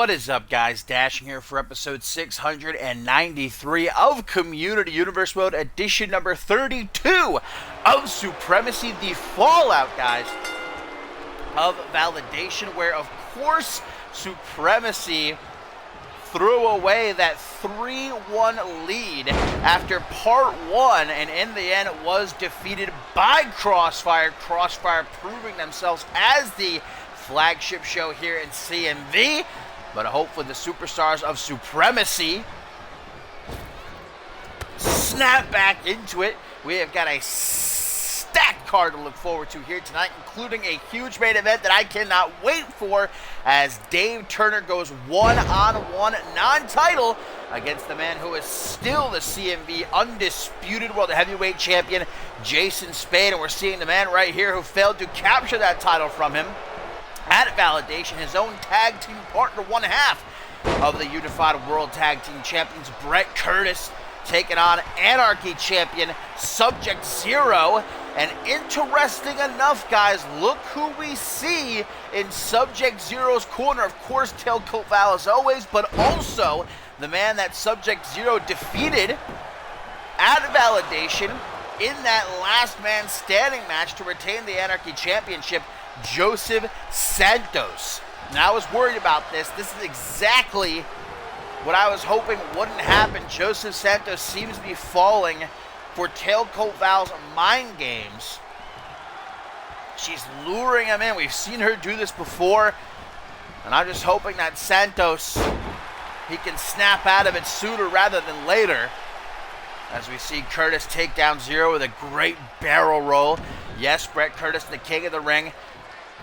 What is up, guys? Dashing here for episode 693 of Community Universe Mode, edition number 32 of Supremacy, the fallout, guys, of Validation, where, of course, Supremacy threw away that 3-1 lead after part one, and in the end was defeated by Crossfire. Crossfire proving themselves as the flagship show here in CMV, but hopefully the superstars of Supremacy snap back into it. We have got a stacked card to look forward to here tonight, including a huge main event that I cannot wait for, as Dave Turner goes one-on-one non-title against the man who is still the CMV undisputed World Heavyweight Champion, Jason Spade. And we're seeing the man right here who failed to capture that title from him at Validation, his own tag team partner, one half of the Unified World Tag Team Champions, Brett Curtis, taking on Anarchy Champion Subject Zero. And interesting enough, guys, look who we see in Subject Zero's corner. Of course, Tailcoat Val as always, but also the man that Subject Zero defeated at Validation in that last man standing match to retain the Anarchy Championship, Joseph Santos. Now, I was worried about this. This is exactly what I was hoping wouldn't happen. Joseph Santos seems to be falling for Tailcoat Val's mind games. She's luring him in. We've seen her do this before, and I'm just hoping that Santos, he can snap out of it sooner rather than later, as we see Curtis take down Zero with a great barrel roll. Yes, Brett Curtis, the king of the ring,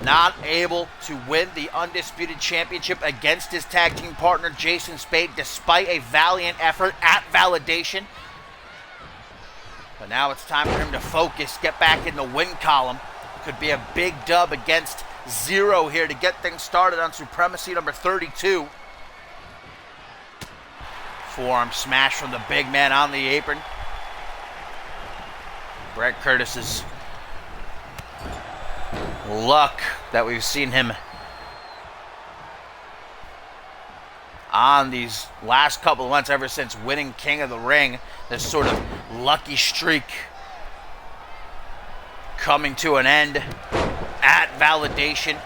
not able to win the Undisputed Championship against his tag team partner, Jason Spade, despite a valiant effort at Validation. But now it's time for him to focus, get back in the win column. Could be a big dub against Zero here to get things started on Supremacy number 32. Forearm smash from the big man on the apron. Brett Curtis's luck that we've seen him on these last couple of months, ever since winning King of the Ring, this sort of lucky streak coming to an end at Validation.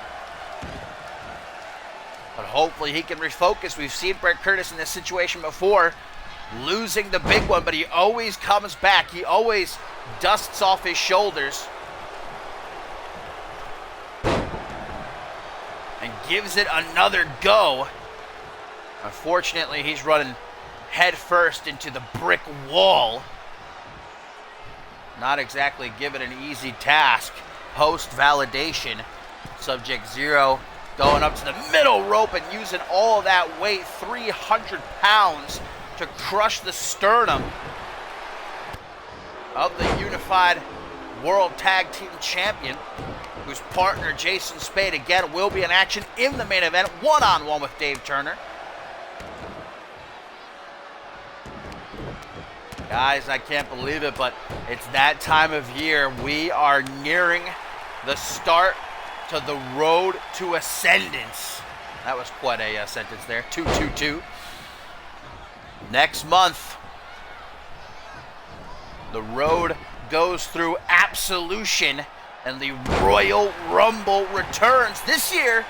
But hopefully he can refocus. We've seen Brett Curtis in this situation before, losing the big one, but he always comes back. He always dusts off his shoulders and gives it another go. Unfortunately, he's running head first into the brick wall. Not exactly given an easy task post-Validation. Subject Zero going up to the middle rope and using all of that weight, 300 pounds, to crush the sternum of the Unified World Tag Team Champion, whose partner, Jason Spade, again, will be in action in the main event, one-on-one with Dave Turner. Guys, I can't believe it, but it's that time of year. We are nearing the start to the road to ascendance. That was quite a sentence there. 222. Next month, the road goes through Absolution, and the Royal Rumble returns. This year,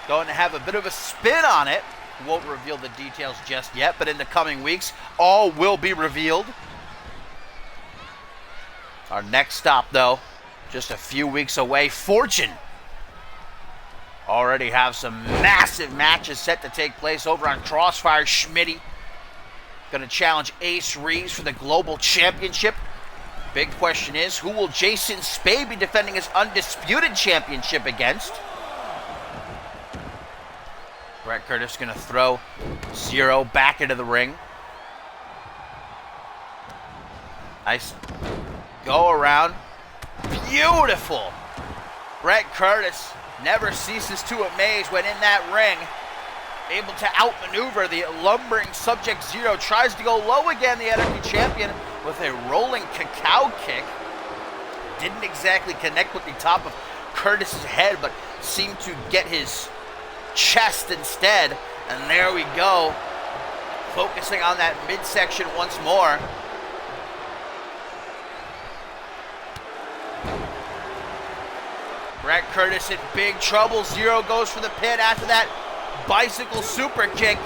going to have a bit of a spin on it. Won't reveal the details just yet, but in the coming weeks, all will be revealed. Our next stop, though, just a few weeks away. Fortune already have some massive matches set to take place over on Crossfire. Schmitty going to challenge Ace Reeves for the Global Championship. Big question is, who will Jason Spade be defending his Undisputed Championship against? Brett Curtis going to throw Zero back into the ring. Nice go around. Beautiful. Brett Curtis never ceases to amaze when in that ring. Able to outmaneuver the lumbering Subject Zero. Tries to go low again, the Anarchy Champion, with a rolling cacao kick. Didn't exactly connect with the top of Curtis's head, but seemed to get his chest instead, And there we go. Focusing on that midsection once more. Brett Curtis in big trouble. Zero goes for the pin after that bicycle super kick.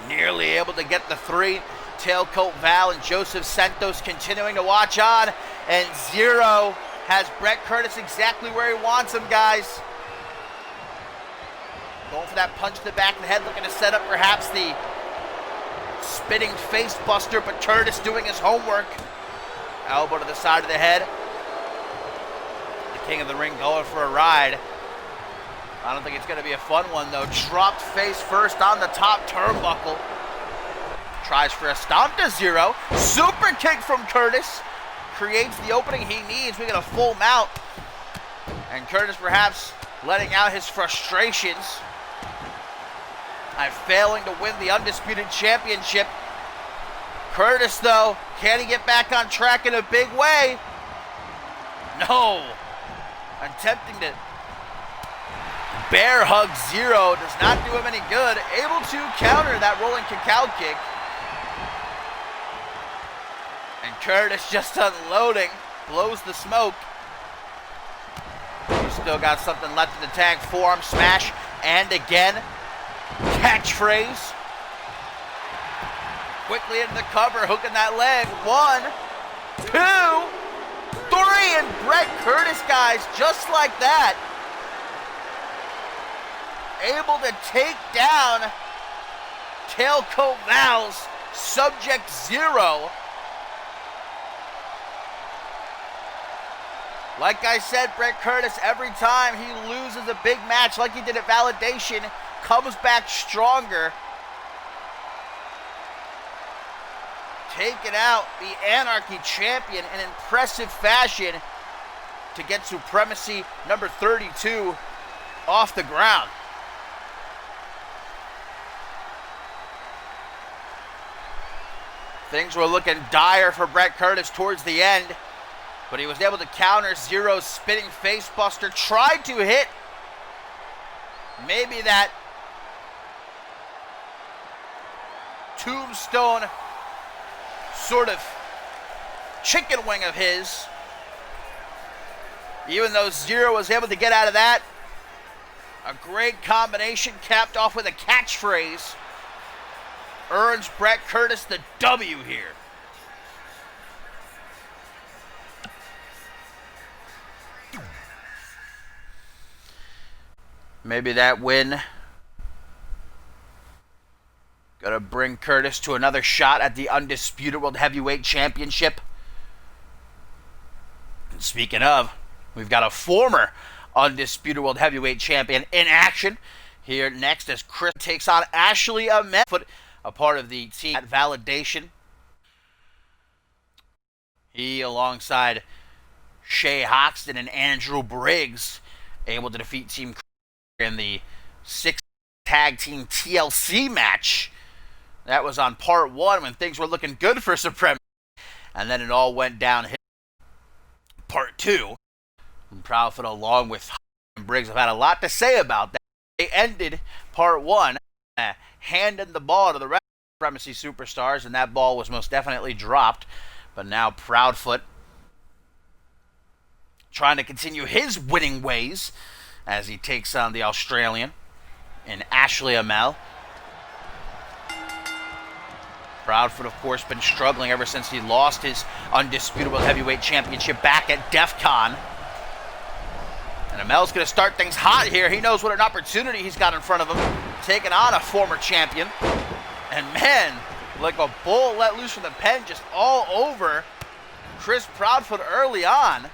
Nearly able to get the 3. Tailcoat Val and Joseph Santos continuing to watch on. And Zero has Brett Curtis exactly where he wants him, guys. Going for that punch to the back of the head, looking to set up perhaps the spinning face buster, but Curtis doing his homework. Elbow to the side of the head. The King of the Ring going for a ride. I don't think it's going to be a fun one, though. Dropped face first on the top turnbuckle. Tries for a stomp to Zero. Super kick from Curtis. Creates the opening he needs. We get a full mount. And Curtis perhaps letting out his frustrations and failing to win the Undisputed Championship. Curtis, though, can he get back on track in a big way? No. Attempting to bear hug Zero does not do him any good. Able to counter that rolling cacao kick. And Curtis just unloading. Blows the smoke. He's still got something left in the tank. Forearm smash. And again. Catchphrase. Quickly into the cover. Hooking that leg. 1, 2, 3. And Brett Curtis, guys, just like that. Able to take down Tailcoat Val's Subject Zero. Like I said, Brett Curtis, every time he loses a big match like he did at Validation, comes back stronger. Taking out the Anarchy champion in impressive fashion to get Supremacy number 32 off the ground. Things were looking dire for Brett Curtis towards the end, but he was able to counter Zero's spinning face buster. Tried to hit maybe that tombstone sort of chicken wing of his. Even though Zero was able to get out of that, a great combination capped off with a catchphrase earns Brett Curtis the W here. Maybe that win gonna bring Curtis to another shot at the Undisputed World Heavyweight Championship. And speaking of, we've got a former Undisputed World Heavyweight Champion in action here next as Chris takes on Ashley Ahmed, a part of the team at Validation. He, alongside Shay Hoxton and Andrew Briggs, able to defeat Team in the 6 tag team TLC match. That was on part 1 when things were looking good for Supremacy. And then it all went downhill. Part 2. And Proudfoot, along with Briggs, have had a lot to say about that. They ended part 1 handing the ball to the rest of the Supremacy superstars, and that ball was most definitely dropped. But now Proudfoot trying to continue his winning ways as he takes on the Australian in Ashley Amell. Proudfoot, of course, been struggling ever since he lost his Undisputed World Heavyweight Championship back at DEF CON. And Amell's going to start things hot here. He knows what an opportunity he's got in front of him, taking on a former champion. And man, like a bull let loose from the pen, just all over Chris Proudfoot early on.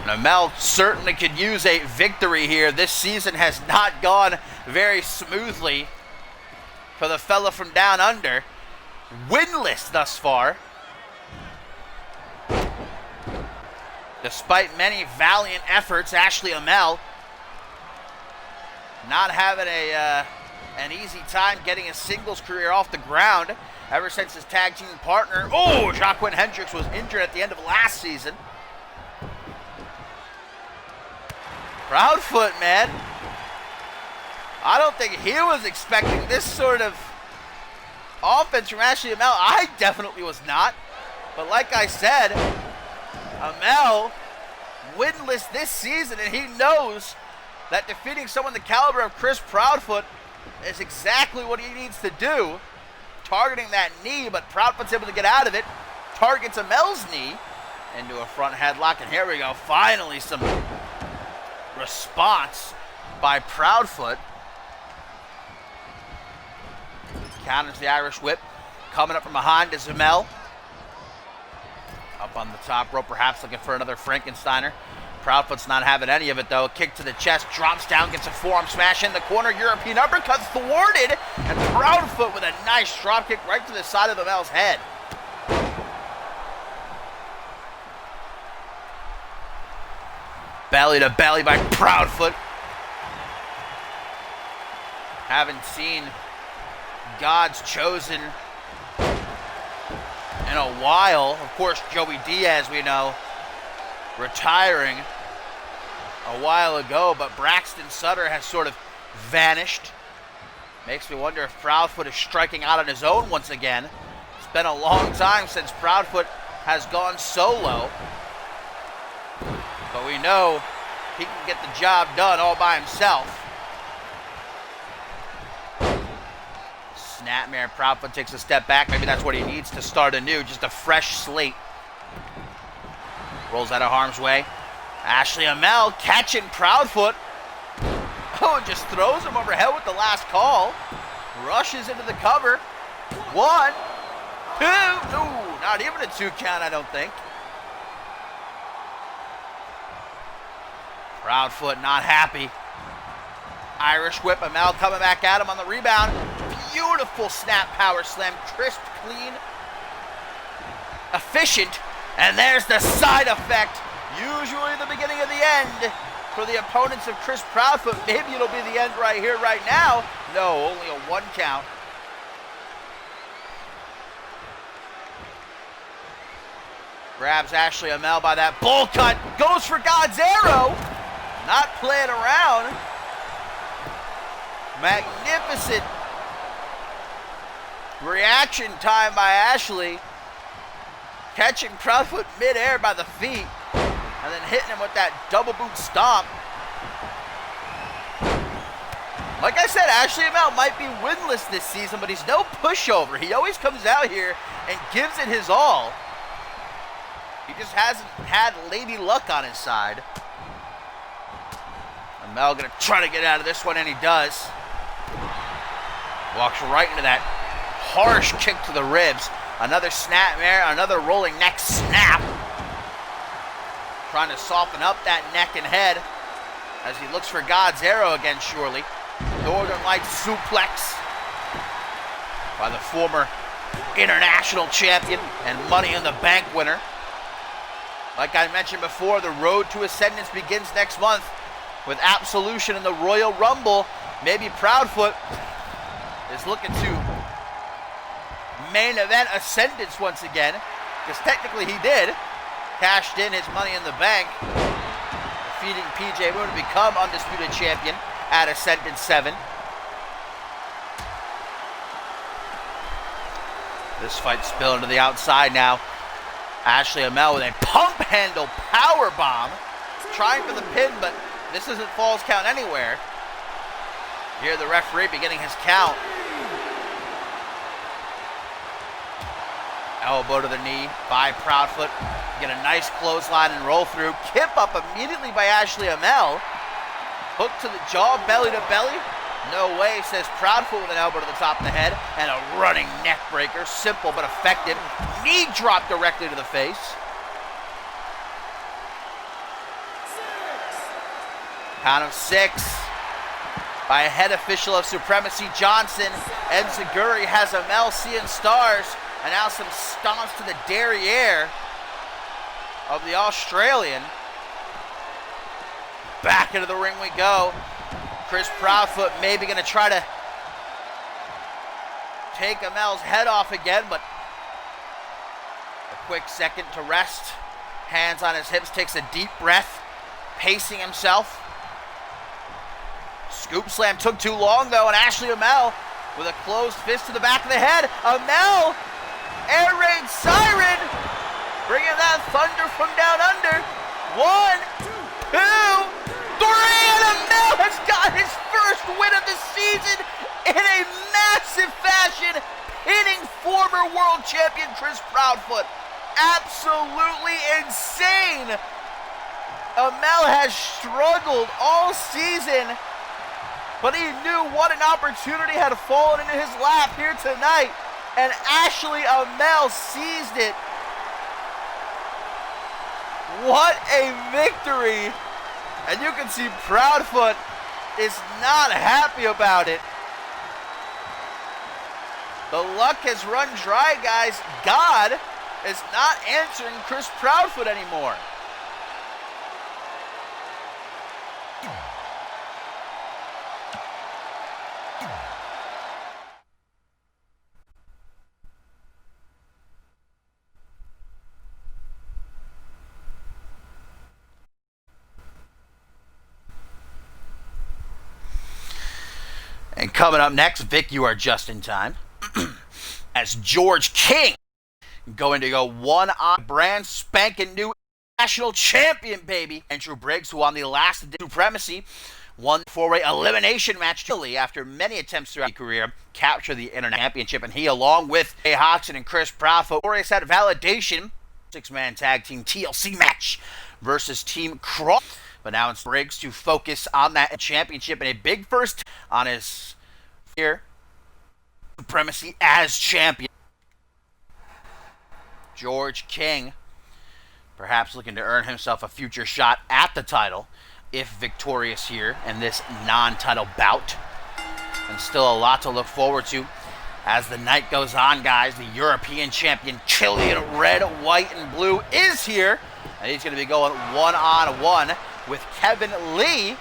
Amell certainly could use a victory here. This season has not gone very smoothly for the fella from down under. Winless thus far. Despite many valiant efforts, Ashley Amell not having an easy time getting his singles career off the ground ever since his tag team partner, Jacqueline Hendricks, was injured at the end of last season. Proudfoot, man. I don't think he was expecting this sort of offense from Ashley Amel. I definitely was not. But like I said, Amel winless this season, and he knows that defeating someone the caliber of Chris Proudfoot is exactly what he needs to do. Targeting that knee, but Proudfoot's able to get out of it. Targets Amel's knee into a front headlock, and here we go. Finally some response by Proudfoot. Counters the Irish whip. Coming up from behind is Amel. Up on the top rope, perhaps looking for another Frankensteiner. Proudfoot's not having any of it, though. Kick to the chest, drops down, gets a forearm smash in the corner. European uppercut thwarted, and Proudfoot with a nice drop kick right to the side of Amel's head. Belly to belly by Proudfoot. Haven't seen God's chosen in a while. Of course, Joey Diaz, we know, retiring a while ago, but Braxton Sutter has sort of vanished. Makes me wonder if Proudfoot is striking out on his own once again. It's been a long time since Proudfoot has gone solo, but we know he can get the job done all by himself. Snapmare. Proudfoot takes a step back. Maybe that's what he needs to start anew. Just a fresh slate. Rolls out of harm's way. Ashley Amel catching Proudfoot. Oh, and just throws him overhead with the last call. Rushes into the cover. 1, 2. Ooh, not even a 2 count, I don't think. Proudfoot not happy. Irish whip. Amel coming back at him on the rebound. Beautiful snap power slam. Crisp, clean, efficient. And there's the side effect. Usually the beginning of the end for the opponents of Chris Proudfoot. Maybe it'll be the end right here, right now. No, only a 1 count. Grabs Ashley Amel by that bull cut. Goes for God's arrow. Not playing around. Magnificent reaction time by Ashley. Catching Proudfoot midair by the feet. And then hitting him with that double boot stomp. Like I said, Ashley Amel might be winless this season, but he's no pushover. He always comes out here and gives it his all. He just hasn't had lady luck on his side. Amel gonna try to get out of this one, and he does. Walks right into that harsh kick to the ribs. Another snapmare, another rolling neck snap. Trying to soften up that neck and head as he looks for God's arrow again, surely. Northern Lights suplex by the former international champion and Money in the Bank winner. Like I mentioned before, the road to Ascendance begins next month with Absolution in the Royal Rumble. Maybe Proudfoot is looking to main event Ascendance once again, because technically he did. Cashed in his Money in the Bank, defeating PJ Moon to become undisputed champion at Ascendance 7. This fight spilling to the outside now. Ashley Amel with a pump handle power bomb, trying for the pin, but this isn't Falls Count anywhere. Here the referee beginning his count. Elbow to the knee by Proudfoot. Get a nice clothesline and roll through. Kip up immediately by Ashley Amel. Hook to the jaw, belly to belly. No way, says Proudfoot with an elbow to the top of the head. And a running neck breaker. Simple but effective. Knee drop directly to the face. Count of 6 by a head official of Supremacy, Johnson. Enziguri has Amel seeing stars. And now some stomps to the derriere of the Australian. Back into the ring we go. Chris Proudfoot maybe going to try to take Amel's head off again, but a quick second to rest. Hands on his hips, takes a deep breath, pacing himself. Scoop slam took too long, though, and Ashley Amell with a closed fist to the back of the head. Amell, air raid siren, bringing that thunder from down under. 1, 2, 3, and Amell has got his first win of the season in a massive fashion, pinning former world champion Chris Proudfoot. Absolutely insane. Amell has struggled all season, but he knew what an opportunity had fallen into his lap here tonight, and Ashley Amell seized it. What a victory! And you can see Proudfoot is not happy about it. The luck has run dry, guys. God is not answering Chris Proudfoot anymore. And coming up next, Vic, you are just in time, as George King going to go one on brand spanking new national champion, baby. Andrew Briggs, who on the last Supremacy won the four-way elimination match after many attempts throughout his career, capture the Internet Championship, and he, along with Jay Hoxton and Chris Proudfoot, had Validation, six-man tag team TLC match versus Team Cross. But now it's Briggs to focus on that championship and a big first on his here Supremacy as champion. George King perhaps looking to earn himself a future shot at the title if victorious here in this non-title bout. And still a lot to look forward to as the night goes on, guys. The European champion Killian Red, White, and Blue is here, and he's going to be going one-on-one with Kevin Lee.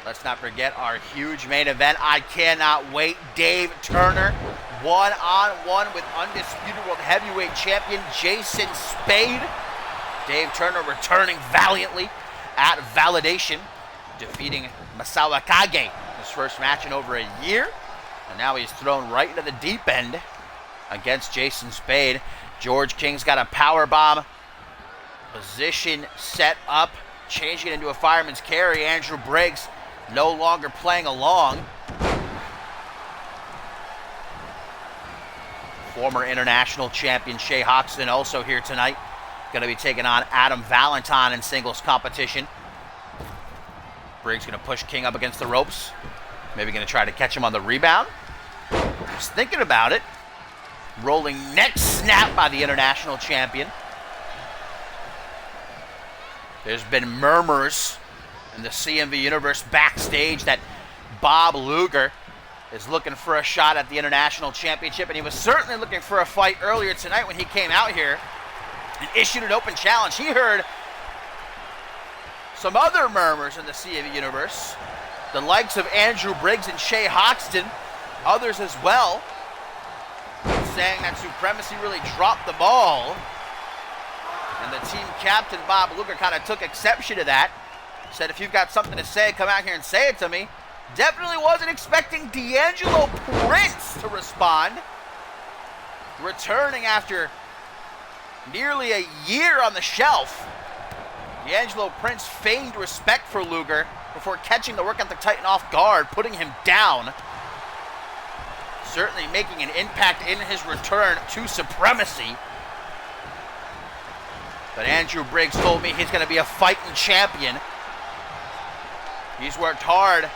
Let's not forget our huge main event. I cannot wait. Dave Turner, one-on-one with undisputed world heavyweight champion Jason Spade. Dave Turner returning valiantly at Validation, defeating Masawa Kage, his first match in over a year. And now he's thrown right into the deep end against Jason Spade. George King's got a powerbomb position set up, changing it into a fireman's carry. Andrew Briggs no longer playing along. Former international champion Jay Hoxton also here tonight. Going to be taking on Adam Valentine in singles competition. Briggs going to push King up against the ropes. Maybe going to try to catch him on the rebound. Just thinking about it. Rolling neck snap by the international champion. There's been murmurs in the CMV universe backstage that Bob Luger is looking for a shot at the international championship, and he was certainly looking for a fight earlier tonight when he came out here and issued an open challenge. He heard some other murmurs in the CMV universe, the likes of Andrew Briggs and Jay Hoxton, others as well, saying that Supremacy really dropped the ball. And the team captain, Bob Luger, kind of took exception to that. Said, if you've got something to say, come out here and say it to me. Definitely wasn't expecting D'Angelo Prince to respond. Returning after nearly a year on the shelf, D'Angelo Prince feigned respect for Luger before catching the work ethic Titan off guard, putting him down. Certainly making an impact in his return to Supremacy. But Andrew Briggs told me he's going to be a fighting champion. He's worked hard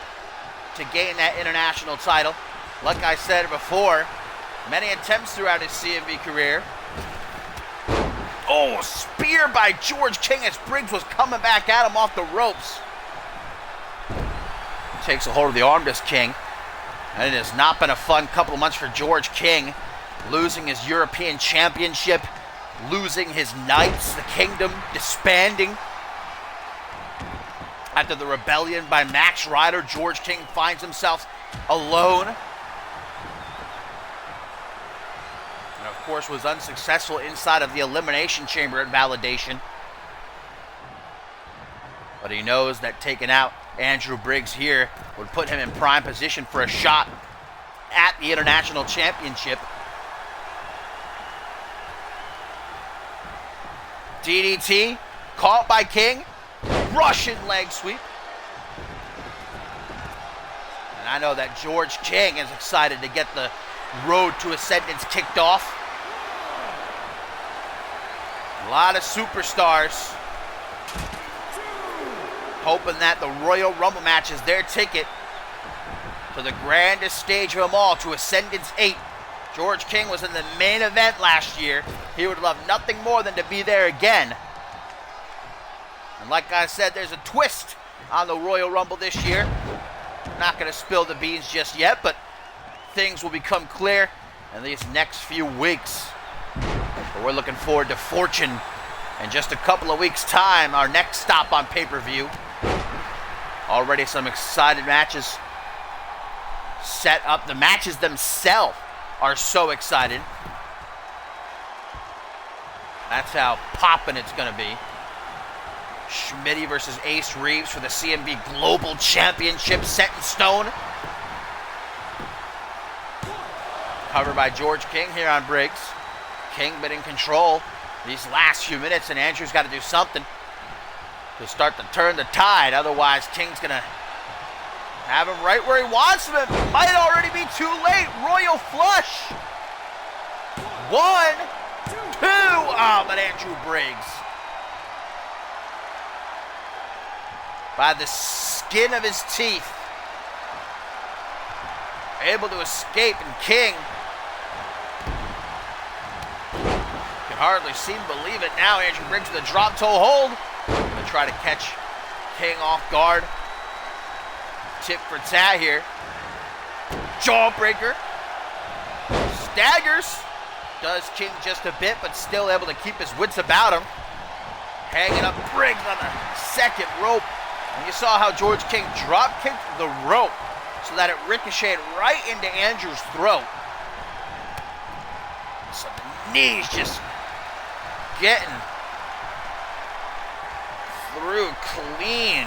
to gain that international title. Like I said before, many attempts throughout his CMV career. Oh, spear by George King as Briggs was coming back at him off the ropes. Takes a hold of the arm, does King. And it has not been a fun couple of months for George King. Losing his European Championship. Losing his Knights, the Kingdom disbanding. After the rebellion by Max Ryder, George King finds himself alone. And of course was unsuccessful inside of the Elimination Chamber at Validation. But he knows that taking out Andrew Briggs here would put him in prime position for a shot at the International Championship. DDT, caught by King, Russian leg sweep. And I know that George King is excited to get the road to ascendance kicked off. A lot of superstars hoping that the Royal Rumble match is their ticket to the grandest stage of them all, to Ascendance 8. George King was in the main event last year. He would love nothing more than to be there again. And like I said, there's a twist on the Royal Rumble this year. Not going to spill the beans just yet, but things will become clear in these next few weeks. But we're looking forward to Fortune in just a couple of weeks' time, our next stop on pay-per-view. Already some excited matches set up. The matches themselves are so excited. That's how poppin' it's going to be. Schmitty versus Ace Reeves for the CMV Global Championship, set in stone. Covered by George King here on Briggs. King been in control these last few minutes, and Andrew's got to do something to start to turn the tide. Otherwise, King's going to have him right where he wants him. It might already be too late. Royal flush. 1, 2. Oh, but Andrew Briggs, by the skin of his teeth, able to escape, and King can hardly seem to believe it now. Andrew Briggs with a drop toe hold. Gonna try to catch King off guard. Tip for tat here. Jawbreaker. Staggers. Does King just a bit, but still able to keep his wits about him. Hanging up Briggs on the second rope. And you saw how George King drop kicked the rope so that it ricocheted right into Andrew's throat. So the knees just getting through clean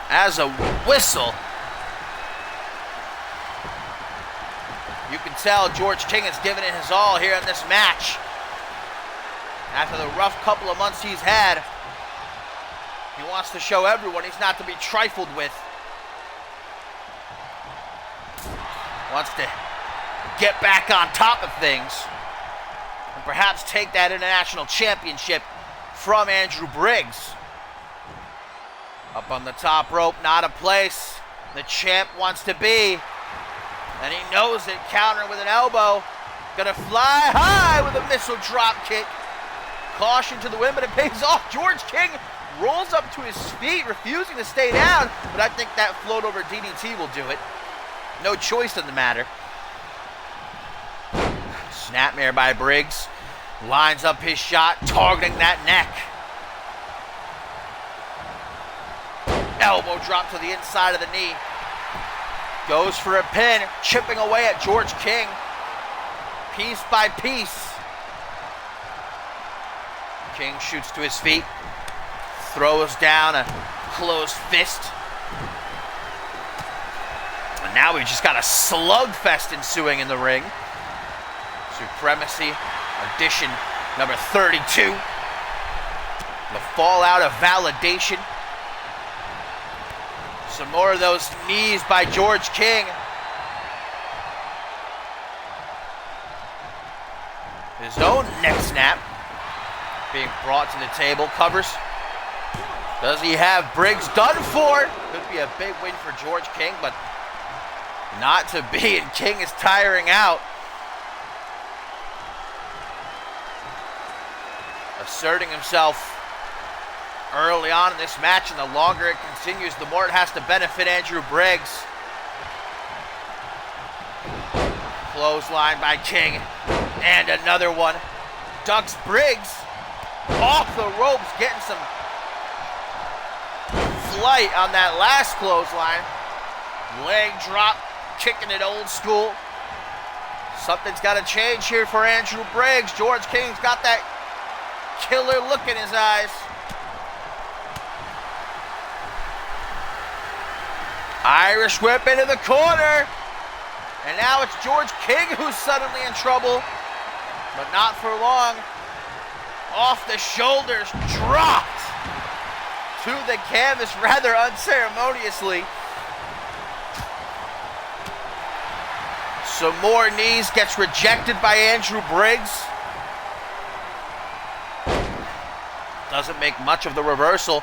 as a whistle. You can tell George King has given it his all here in this match. After the rough couple of months he's had, he wants to show everyone he's not to be trifled with. Wants to get back on top of things and perhaps take that International Championship from Andrew Briggs. Up on the top rope, not a place the champ wants to be. And he knows it, countering with an elbow. Gonna fly high with a missile drop kick. Caution to the wind, but it pays off. George King rolls up to his feet, refusing to stay down, but I think that float over DDT will do it. No choice in the matter. Snapmare by Briggs. Lines up his shot, targeting that neck. Elbow drop to the inside of the knee. Goes for a pin, chipping away at George King. Piece by piece. King shoots to his feet. Throws down a closed fist. And now we've just got a slugfest ensuing in the ring. Supremacy, edition number 32. The fallout of validation. Some more of those knees by George King. His own neck snap being brought to the table. Covers. Does he have Briggs done for? Could be a big win for George King, but not to be, and King is tiring out. Asserting himself early on in this match, and the longer it continues, the more it has to benefit Andrew Briggs. Clothesline by King, and another one. Ducks Briggs off the ropes, getting some flight on that last clothesline. Leg drop, kicking it old school. Something's got to change here for Andrew Briggs. George King's got that killer look in his eyes. Irish whip into the corner. And now it's George King who's suddenly in trouble. But not for long. Off the shoulders, dropped to the canvas rather unceremoniously. Some more knees, gets rejected by Andrew Briggs. Doesn't make much of the reversal.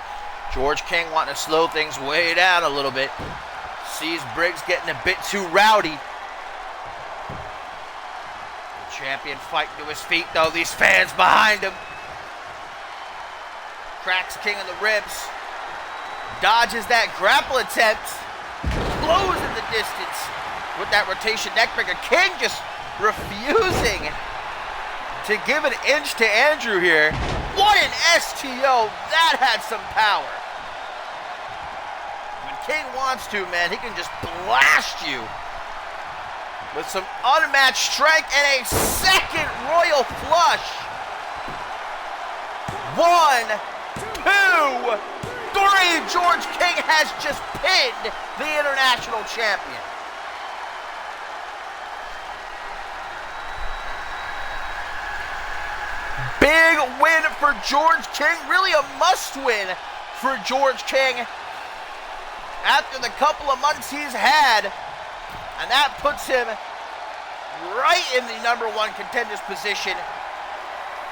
George King wanting to slow things way down a little bit. Sees Briggs getting a bit too rowdy. The champion fighting to his feet though, these fans behind him. Cracks King in the ribs. Dodges that grapple attempt. Blows in the distance with that rotation neckbreaker. King just refusing to give an inch to Andrew here. What an STO. That had some power. When King wants to, man, he can just blast you with some unmatched strength and a second royal flush. 1, 2, 3. George King has just pinned the international champion. Big win for George King. Really a must-win for George King after the couple of months he's had. And that puts him right in the #1 contenders position.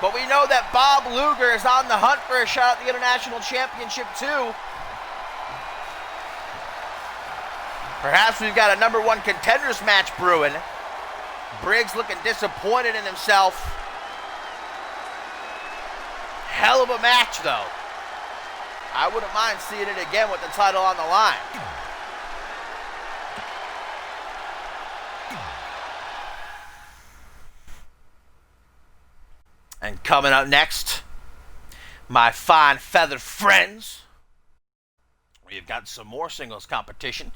But we know that Bob Luger is on the hunt for a shot at the International Championship too. Perhaps we've got a #1 contenders match brewing. Briggs looking disappointed in himself. Hell of a match though. I wouldn't mind seeing it again with the title on the line. And coming up next, my fine feathered friends, we've got some more singles competition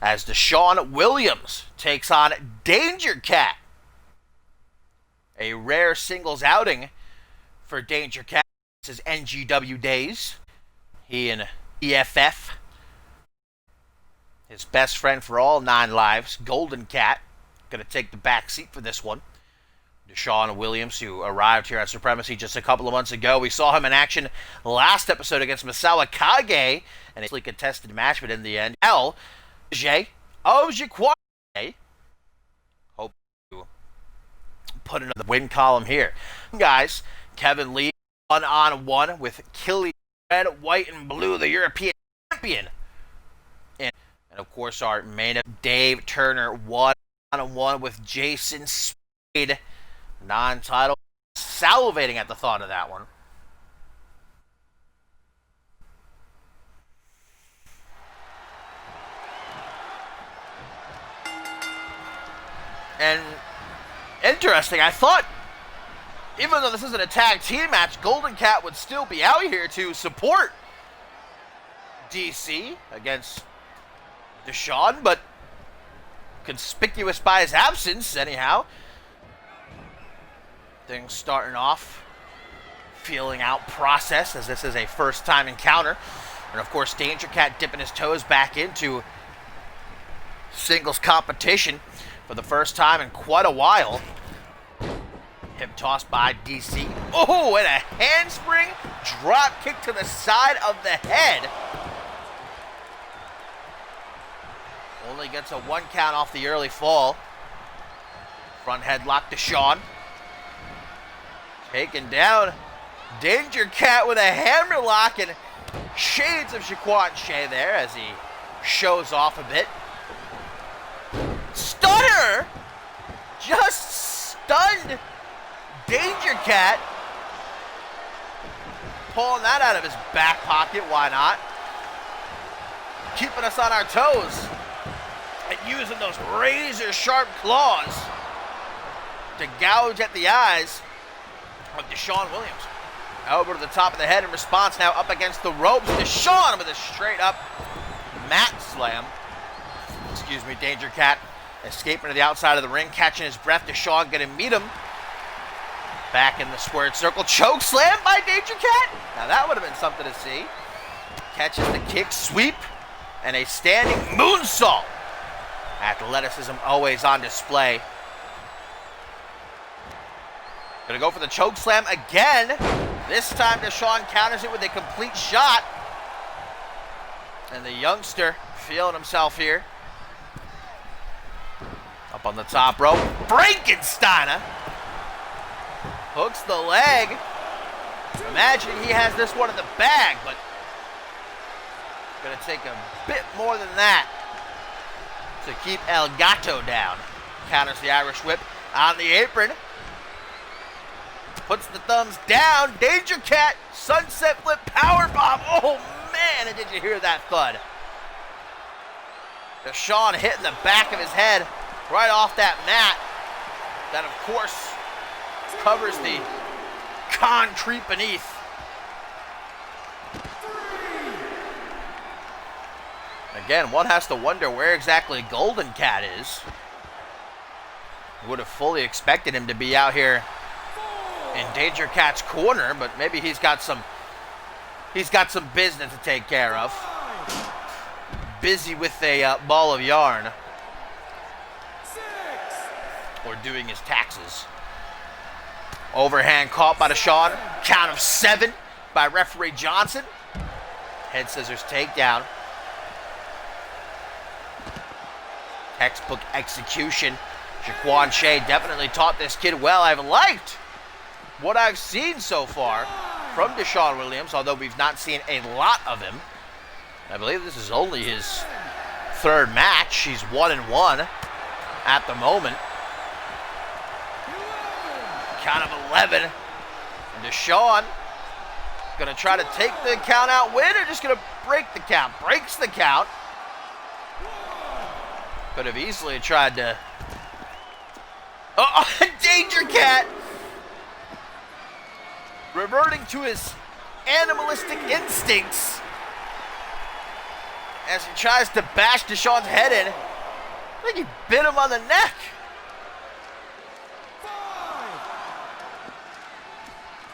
as Deshaun Williams takes on Danger Cat. A rare singles outing for Danger Cat. This is NGW days. He and EFF. His best friend for all 9 lives, Golden Cat, going to take the back seat for this one. Deshaun Williams, who arrived here at Supremacy just a couple of months ago. We saw him in action last episode against Misawa Kage, and a easily contested match, but in the end, El J. Ojikwa. Hope to put another win column here. Guys, Kevin Lee 1-on-1 with Killy Red, White, and Blue, the European champion. And of course, our main event, Dave Turner 1-on-1 with Jason Spade. Non-title, salivating at the thought of that one. And interesting, I thought, even though this isn't a tag team match, Golden Cat would still be out here to support DC against Deshaun, but conspicuous by his absence, anyhow. Things starting off, feeling out process, as this is a first-time encounter. And of course, Danger Cat dipping his toes back into singles competition for the first time in quite a while. Hip toss by DC. Oh, and a handspring drop kick to the side of the head. Only gets a 1 count off the early fall. Front headlock to Sean. Taken down. Danger Cat with a hammerlock and shades of Shaquan Shea there as he shows off a bit. Stunner! Just stunned Danger Cat. Pulling that out of his back pocket, why not? Keeping us on our toes. And using those razor sharp claws to gouge at the eyes of Deshaun Williams. Elbow to the top of the head in response, now up against the ropes. Deshaun with a straight up mat slam. Excuse me, Danger Cat escaping to the outside of the ring, catching his breath. Deshaun gonna meet him. Back in the squared circle. Choke slam by Danger Cat. Now that would have been something to see. Catches the kick, sweep. and a standing moonsault. Athleticism always on display. Gonna go for the choke slam again. This time Deshaun counters it with a complete shot. And the youngster feeling himself here. Up on the top rope. Frankensteiner hooks the leg. Imagine he has this one in the bag, but gonna take a bit more than that to keep El Gato down. Counters the Irish whip on the apron. Puts the thumbs down. Danger Cat, sunset flip, powerbomb. Oh man, and did you hear that thud? Deshaun hitting the back of his head right off that mat. That, of course, covers the concrete beneath. Again, one has to wonder where exactly Golden Cat is. Would have fully expected him to be out here in Danger Cat's corner, but maybe he's got some business to take care of. Busy with a ball of yarn. Or doing his taxes. Overhand caught by Deshaun. Count of 7 by referee Johnson. Head scissors takedown. Textbook execution. Jaquan Shea definitely taught this kid well. I've liked what I've seen so far from Deshaun Williams, although we've not seen a lot of him. I believe this is only his 3rd match. He's 1-1 at the moment. Count of 11. And Deshaun gonna try to take the count out win or just gonna break the count? Breaks the count. Could have easily tried to... Oh, Danger Cat! Reverting to his animalistic instincts as he tries to bash Deshaun's head in. I think he bit him on the neck.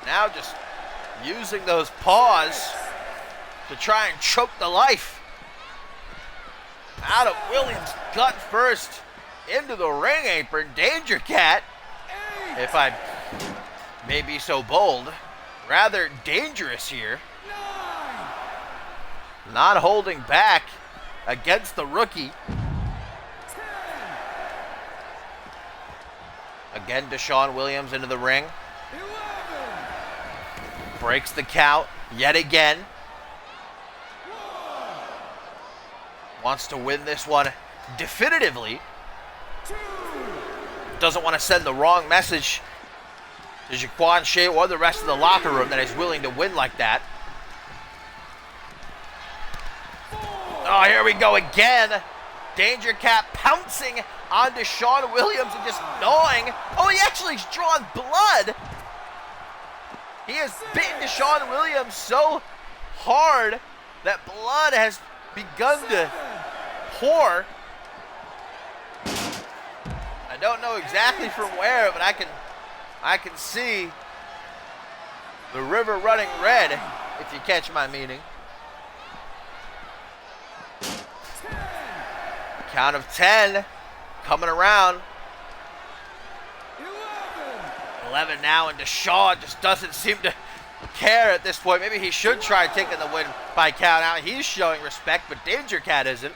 Now just using those paws to try and choke the life out of Williams' gut first into the ring apron. Danger Cat, if I may be so bold, rather dangerous here. Not holding back against the rookie. Again, Deshaun Williams into the ring. Breaks the count yet again. Wants to win this one definitively. Doesn't want to send the wrong message to Jaquan Shea or the rest of the locker room that he's willing to win like that. Oh, here we go again. Danger Cat pouncing on Deshaun Williams and just gnawing. Oh, he actually's drawn blood. He has bitten Deshaun Williams so hard that blood has begun to pour. I don't know exactly from where, but I can see the river running red, if you catch my meaning. Count of 10 coming around. 11 now, and Deshaun just doesn't seem to care at this point. Maybe he should try taking the win by count out. He's showing respect, but Danger Cat isn't.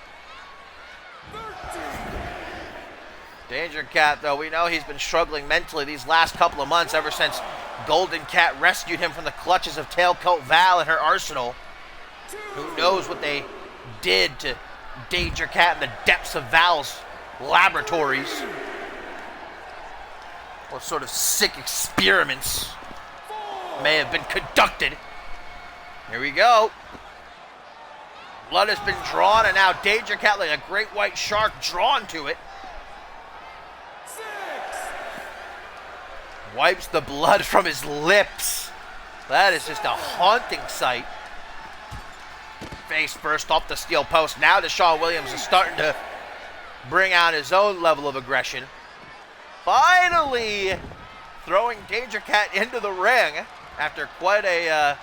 Danger Cat, though, we know he's been struggling mentally these last couple of months ever since Golden Cat rescued him from the clutches of Tailcoat Val and her arsenal. Who knows what they did to Danger Cat in the depths of Val's laboratories. What sort of sick experiments may have been conducted. Here we go. Blood has been drawn, and now Danger Cat, like a great white shark, drawn to it. Wipes the blood from his lips. That is just a haunting sight. Face first off the steel post. Now Deshaun Williams is starting to bring out his own level of aggression. Finally throwing Danger Cat into the ring after quite a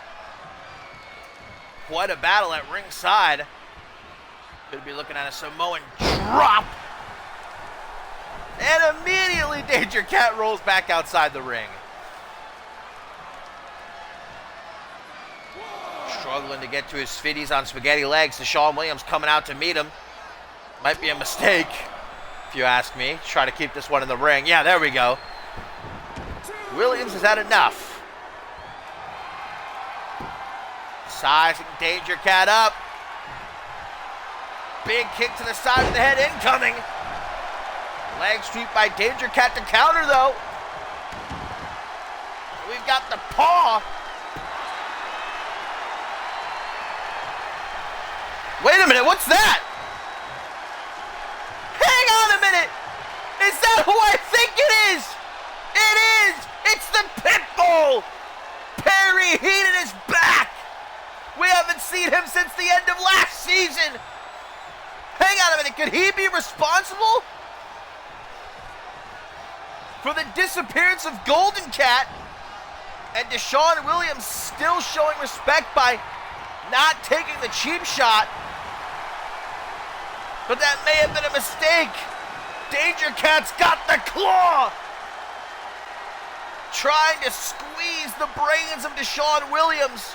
battle at ringside. Could be looking at a Samoan drop. And immediately Danger Cat rolls back outside the ring. Struggling to get to his feet. He's on spaghetti legs. Deshaun Williams coming out to meet him. Might be a mistake, if you ask me. Try to keep this one in the ring. Yeah, there we go. Williams has had enough. Sizing Danger Cat up. Big kick to the side of the head incoming. Leg sweep by Danger Cat to counter, though. We've got the paw. Wait a minute, what's that? Hang on a minute. Is that who I think it is? It is. It's the Pitbull. Perry Heenan is back. We haven't seen him since the end of last season. Hang on a minute, could he be responsible for the disappearance of Golden Cat? And Deshaun Williams still showing respect by not taking the cheap shot. But that may have been a mistake. Danger Cat's got the claw. Trying to squeeze the brains of Deshaun Williams.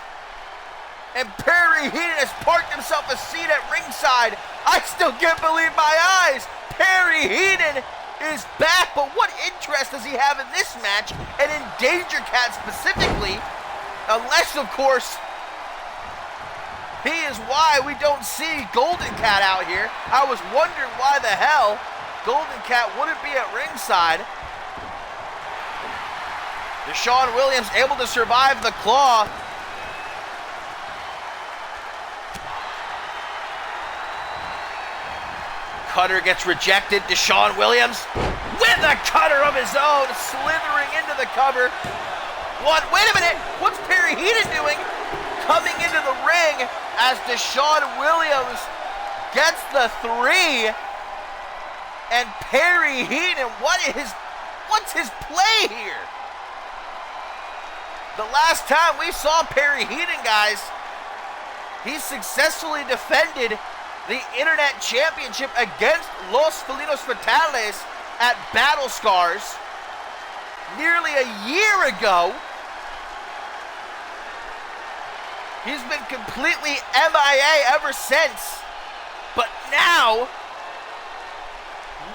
And Perry Heenan has parked himself a seat at ringside. I still can't believe my eyes. Perry Heenan is back, but what interest does he have in this match and in Danger Cat specifically? Unless, of course, he is why we don't see Golden Cat out here. I was wondering why the hell Golden Cat wouldn't be at ringside. Deshaun Williams able to survive the claw. Cutter gets rejected. Deshaun Williams with a cutter of his own, slithering into the cover. Wait a minute, what's Perry Heenan doing? Coming into the ring as Deshaun Williams gets the 3. And Perry Heenan, what's his play here? The last time we saw Perry Heenan, guys, he successfully defended the Internet Championship against Los Felinos Fatales at Battle Scars nearly a year ago. He's been completely MIA ever since. But now,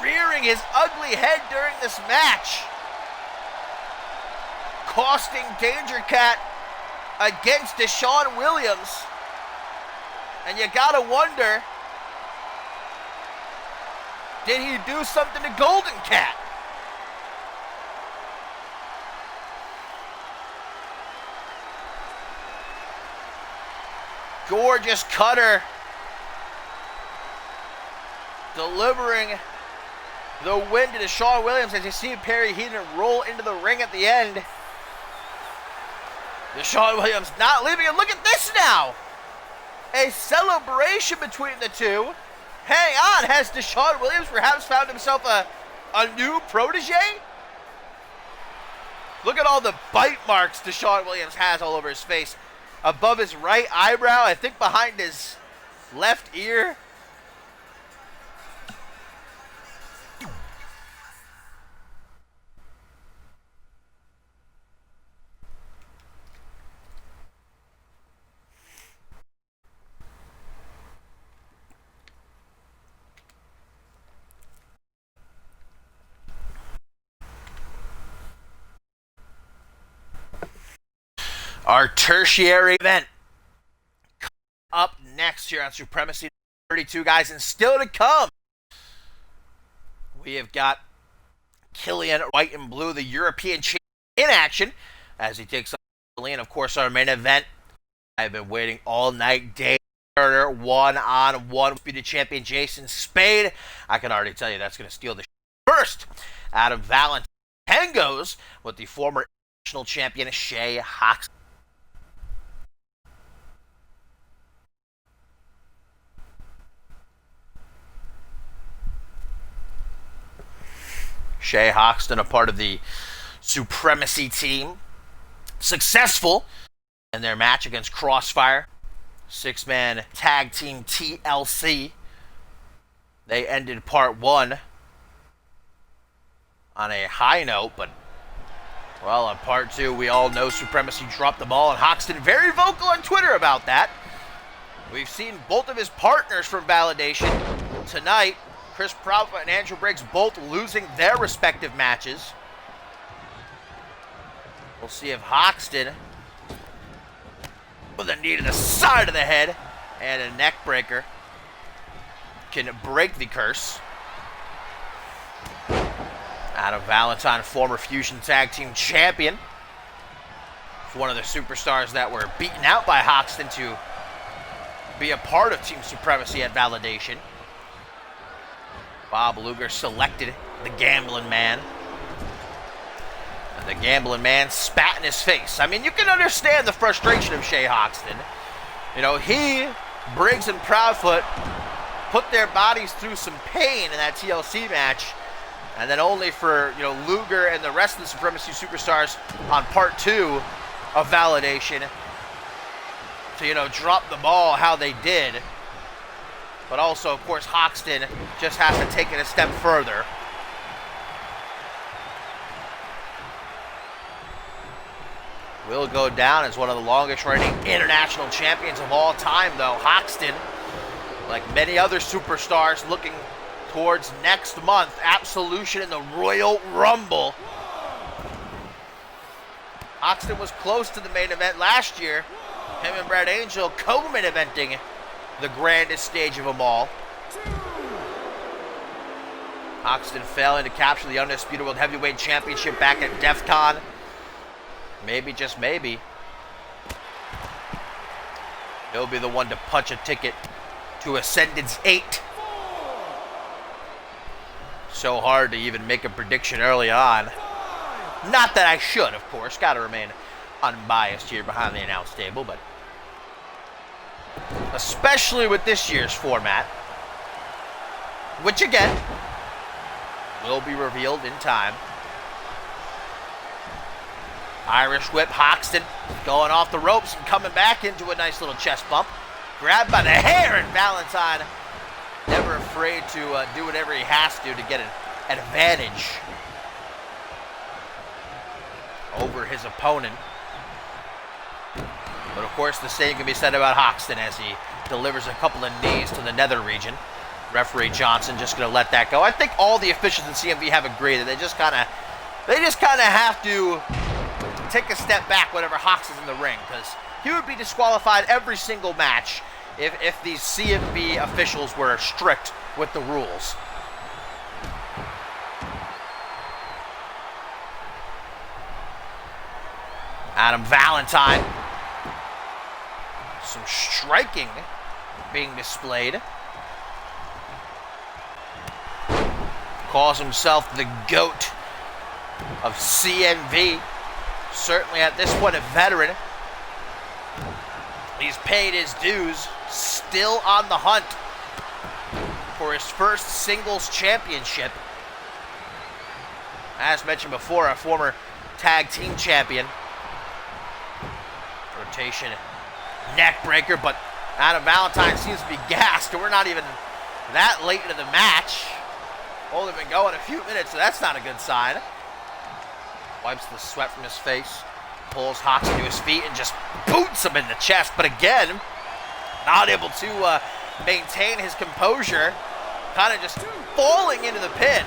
rearing his ugly head during this match, costing Danger Cat against Deshaun Williams. And you gotta wonder, did he do something to Golden Cat? Gorgeous cutter. Delivering the win to Deshaun Williams as you see Perry Heenan roll into the ring at the end. Deshaun Williams not leaving it. Look at this now. A celebration between the two. Hang on, has Deshaun Williams perhaps found himself a new protege? Look at all the bite marks Deshaun Williams has all over his face. Above his right eyebrow, I think behind his left ear. Our tertiary event up next here on Supremacy 32, guys, and still to come, we have got Killian White and Blue, the European champion, in action as he takes on Killian. Of course, our main event. I've been waiting all night. Dave Turner, one-on-one with the champion Jason Spade. I can already tell you that's going to steal the first. Adam Valentine tangos with the former national champion Shay Hoxton. Shay Hoxton, a part of the Supremacy team, successful in their match against Crossfire, 6-man tag team TLC. They ended part one on a high note, but, well, on part two, we all know Supremacy dropped the ball, and Hoxton very vocal on Twitter about that. We've seen both of his partners from Validation tonight, Chris Proudfoot and Andrew Briggs, both losing their respective matches. We'll see if Hoxton, with a knee to the side of the head and a neck breaker, can break the curse. Adam Valentine, former Fusion Tag Team Champion, one of the superstars that were beaten out by Hoxton to be a part of Team Supremacy at Validation. Bob Luger selected the Gambling Man. And the Gambling Man spat in his face. I mean, you can understand the frustration of Shay Hoxton. You know, he, Briggs, and Proudfoot put their bodies through some pain in that TLC match, and then only for, you know, Luger and the rest of the Supremacy superstars on part two of Validation to, you know, drop the ball how they did. But also, of course, Hoxton just has to take it a step further. Will go down as one of the longest reigning international champions of all time, though. Hoxton, like many other superstars, looking towards next month, Absolution in the Royal Rumble. Hoxton was close to the main event last year. Him and Brad Angel co-main eventing the grandest stage of them all. Hoxton failing to capture the Undisputed World Heavyweight Championship back at DEF CON. Maybe, just maybe, he'll be the one to punch a ticket to Ascendance 8. So hard to even make a prediction early on. Not that I should, of course. Got to remain unbiased here behind the announce table, but especially with this year's format, which again will be revealed in time. Irish whip, Hoxton going off the ropes and coming back into a nice little chest bump. Grabbed by the hair, and Valentine never afraid to do whatever he has to get an advantage over his opponent. But of course, the same can be said about Hoxton as he delivers a couple of knees to the nether region. Referee Johnson just going to let that go. I think all the officials in CMV have agreed that they just kind of have to take a step back whenever Hox is in the ring, because he would be disqualified every single match if these CMV officials were strict with the rules. Adam Valentine. Some striking being displayed. Calls himself the GOAT of CMV. Certainly at this point a veteran. He's paid his dues. Still on the hunt for his first singles championship. As mentioned before, a former tag team champion. Rotation neck breaker, but Adam Valentine seems to be gassed. We're not even that late into the match. Only been going a few minutes, so that's not a good sign. Wipes the sweat from his face, pulls Hoxton to his feet, and just boots him in the chest. But again, not able to maintain his composure, kind of just falling into the pin.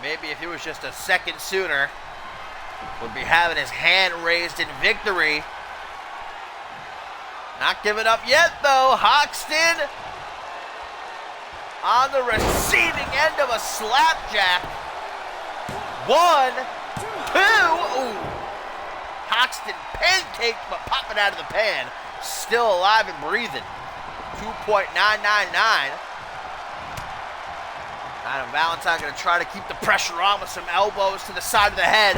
Maybe if he was just a second sooner, would be having his hand raised in victory. Not giving up yet, though. Hoxton on the receiving end of a slapjack. 1, 2. Ooh. Hoxton pancaked, but popping out of the pan. Still alive and breathing. 2.999. Adam Valentine going to try to keep the pressure on with some elbows to the side of the head.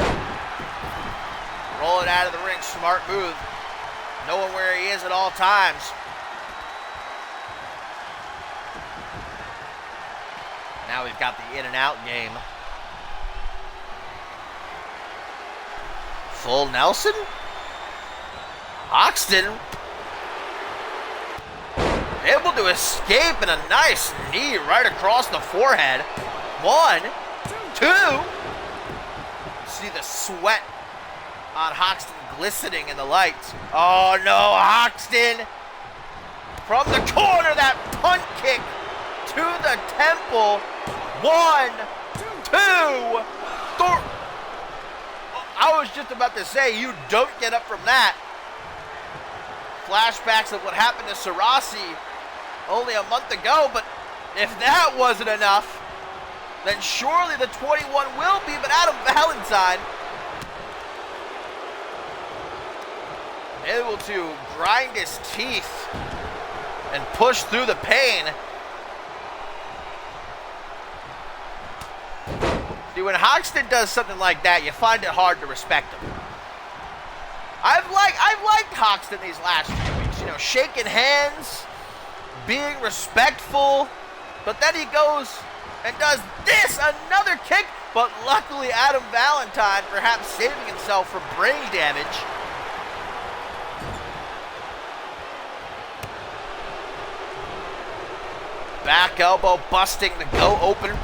Roll it out of the ring. Smart move. Knowing where he is at all times. Now we've got the in and out game. Full Nelson. Hoxton. Able to escape, and a nice knee right across the forehead. 1, 2. See the sweat on Hoxton glistening in the lights. Oh no, Hoxton from the corner, that punt kick to the temple. 1, 2, 3. I was just about to say, you don't get up from that. Flashbacks of what happened to Supremacy only a month ago, but if that wasn't enough, then surely the 21 will be. But Adam Valentine able to grind his teeth and push through the pain. See, when Hoxton does something like that, you find it hard to respect him. I've liked Hoxton these last few weeks, you know, shaking hands, being respectful, but then he goes and does this, another kick, but luckily Adam Valentine perhaps saving himself from brain damage. Back elbow busting the go opener.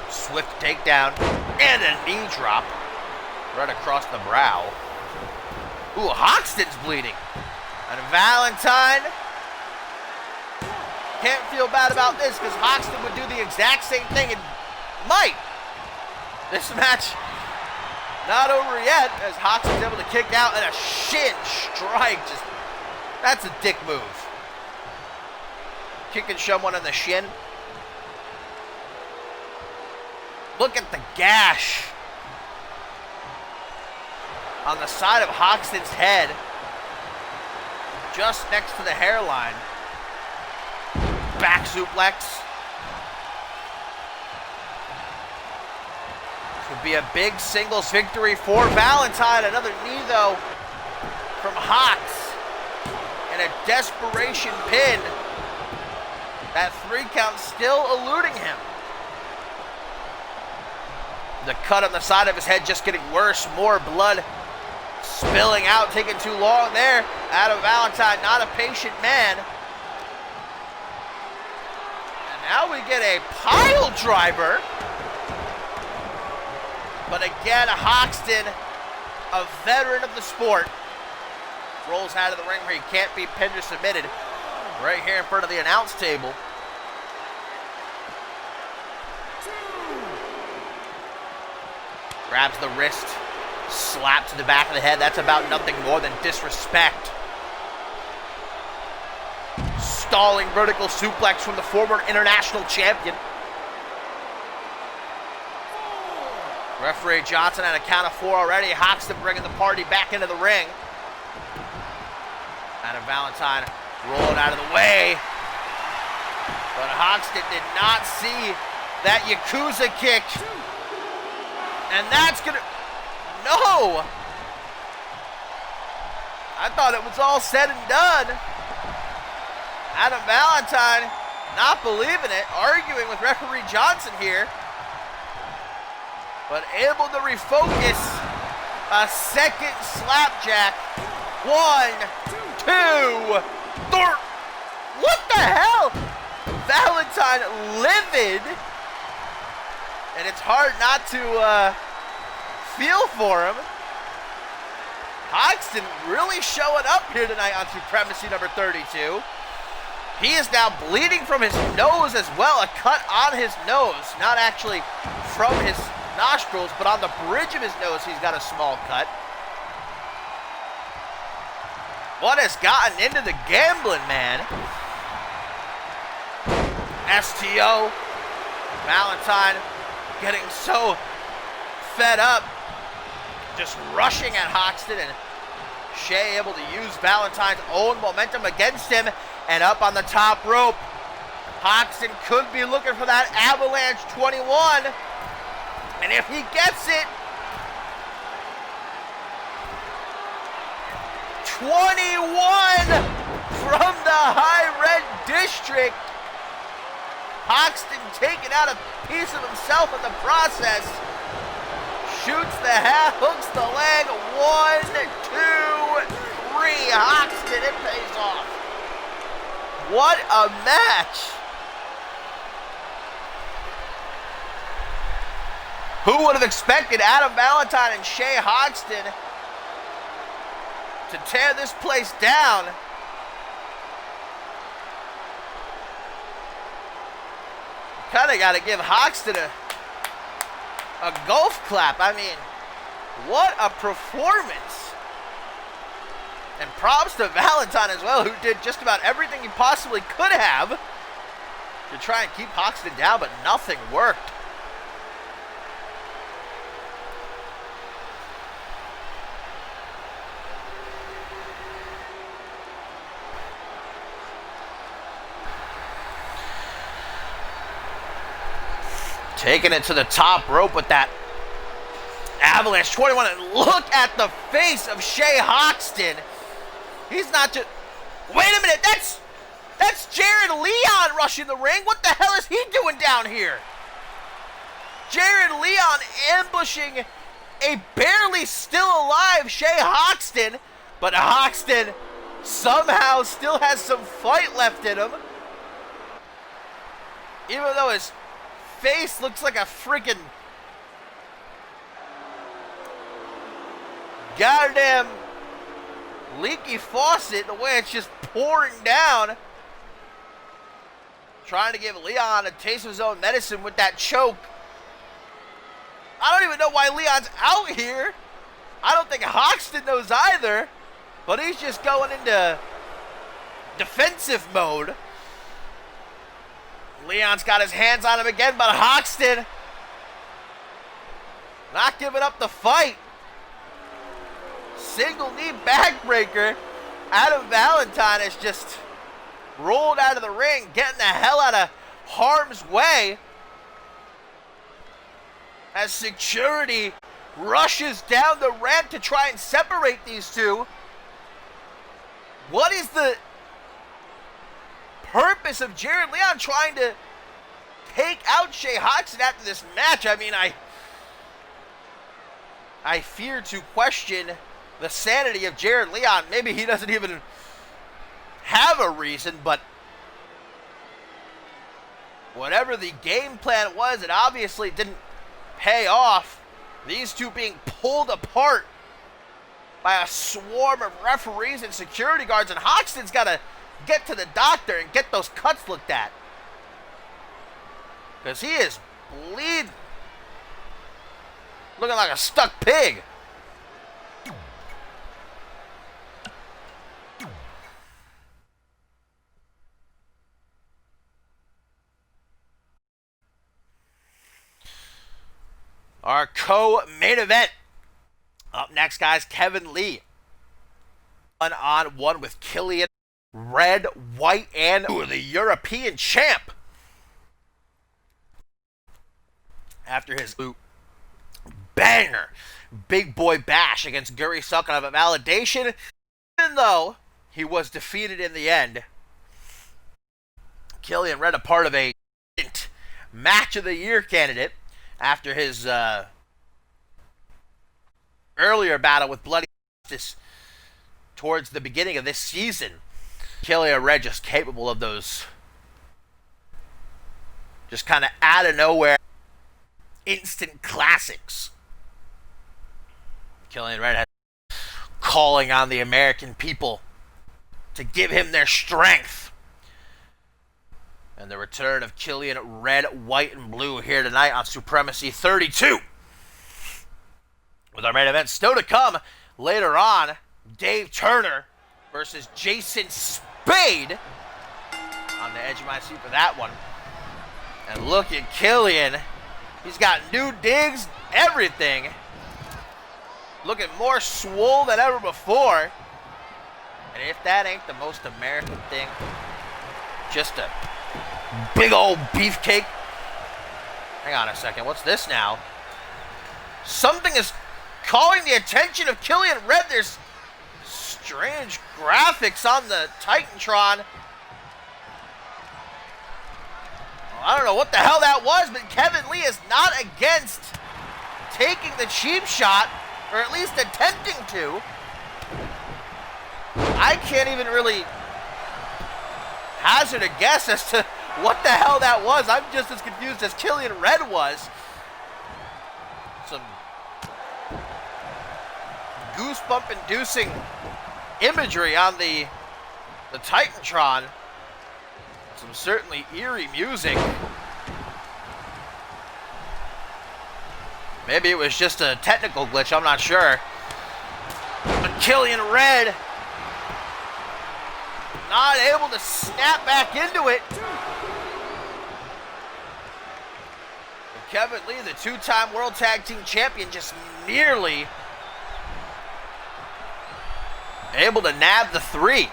Swift takedown and a knee drop right across the brow. Ooh, Hoxton's bleeding. And Valentine can't feel bad about this because Hoxton would do the exact same thing and might. This match not over yet as Hoxton's able to kick out and a shin strike. Just, that's a dick move. Kicking someone on the shin. Look at the gash on the side of Hoxton's head, just next to the hairline. Back suplex. Could be a big singles victory for Valentine. Another knee, though, from Hox. And a desperation pin. That 3 count still eluding him. The cut on the side of his head just getting worse. More blood spilling out, taking too long there. Adam Valentine, not a patient man. And now we get a pile driver. But again, Hoxton, a veteran of the sport, rolls out of the ring where he can't be pinned or submitted. Right here in front of the announce table. Grabs the wrist, slap to the back of the head. That's about nothing more than disrespect. Stalling vertical suplex from the former international champion. Referee Johnson at a count of 4 already. Hoxton bringing the party back into the ring. Adam Valentine rolling out of the way. But Hoxton did not see that Yakuza kick. And that's gonna, no! I thought it was all said and done. Adam Valentine not believing it, arguing with referee Johnson here. But able to refocus. A second slapjack. 1, 2, 3. What the hell? Valentine livid. And it's hard not to feel for him. Hoxton really showing up here tonight on Supremacy number 32. He is now bleeding from his nose as well. A cut on his nose. Not actually from his nostrils, but on the bridge of his nose he's got a small cut. What has gotten into the gambling, man? STO. Valentine getting so fed up, just rushing at Hoxton, and Shea able to use Valentine's own momentum against him, and up on the top rope. Hoxton could be looking for that Avalanche 21, and if he gets it, 21 from the High Red District. Hoxton taking out a piece of himself in the process. Shoots the half, hooks the leg. 1, 2, 3. Hoxton, it pays off. What a match! Who would have expected Adam Valentine and Shay Hoxton to tear this place down? Kind of got to give Hoxton a golf clap. I mean, what a performance. And props to Valentine as well, who did just about everything he possibly could have to try and keep Hoxton down, but nothing worked. Taking it to the top rope with that Avalanche 21. And look at the face of Shay Hoxton. He's not just... Wait a minute, that's Jared Leon rushing the ring. What the hell is he doing down here? Jared Leon ambushing a barely still alive Shay Hoxton. But Hoxton somehow still has some fight left in him. Even though his face looks like a freaking goddamn leaky faucet, the way it's just pouring down. Trying to give Leon a taste of his own medicine with that choke. I don't even know why Leon's out here. I don't think Hoxton knows either, but he's just going into defensive mode. Leon's got his hands on him again, but Hoxton not giving up the fight. Single knee backbreaker. Adam Valentine is just rolled out of the ring, getting the hell out of harm's way as security rushes down the ramp to try and separate these two. What is the purpose of Jared Leon trying to take out Shay Hoxton after this match? I mean, I fear to question the sanity of Jared Leon. Maybe he doesn't even have a reason, but whatever the game plan was, it obviously didn't pay off. These two being pulled apart by a swarm of referees and security guards, and Hoxton's got to get to the doctor and get those cuts looked at, because he is bleeding, looking like a stuck pig. Our co-main event. Up next, guys, Kevin Lee. One-on-one with Killian, red, white, and the European champ. After his banger big boy bash against Guri Sukhanov at Validation, even though he was defeated in the end, Killian Red, a part of a match of the year candidate after his earlier battle with Bloody Justice towards the beginning of this season. Killian Red just capable of those just kind of out of nowhere instant classics. Killian Red has calling on the American people to give him their strength. And the return of Killian Red, White, and Blue here tonight on Supremacy 32. With our main event still to come later on, Dave Turner versus Jason Spade. On the edge of my seat for that one. And look at Killian. He's got new digs, everything. Looking more swole than ever before. And if that ain't the most American thing, just a big old beefcake. Hang on a second, what's this now? Something is calling the attention of Killian Red. There's strange graphics on the Titantron. Well, I don't know what the hell that was, but Kevin Lee is not against taking the cheap shot, or at least attempting to. I can't even really hazard a guess as to what the hell that was. I'm just as confused as Killian Red was. Some goosebump-inducing imagery on the Titantron. Some certainly eerie music. Maybe it was just a technical glitch, I'm not sure. But Killian Red not able to snap back into it. And Kevin Lee, the two-time World Tag Team Champion, just nearly able to nab the 3.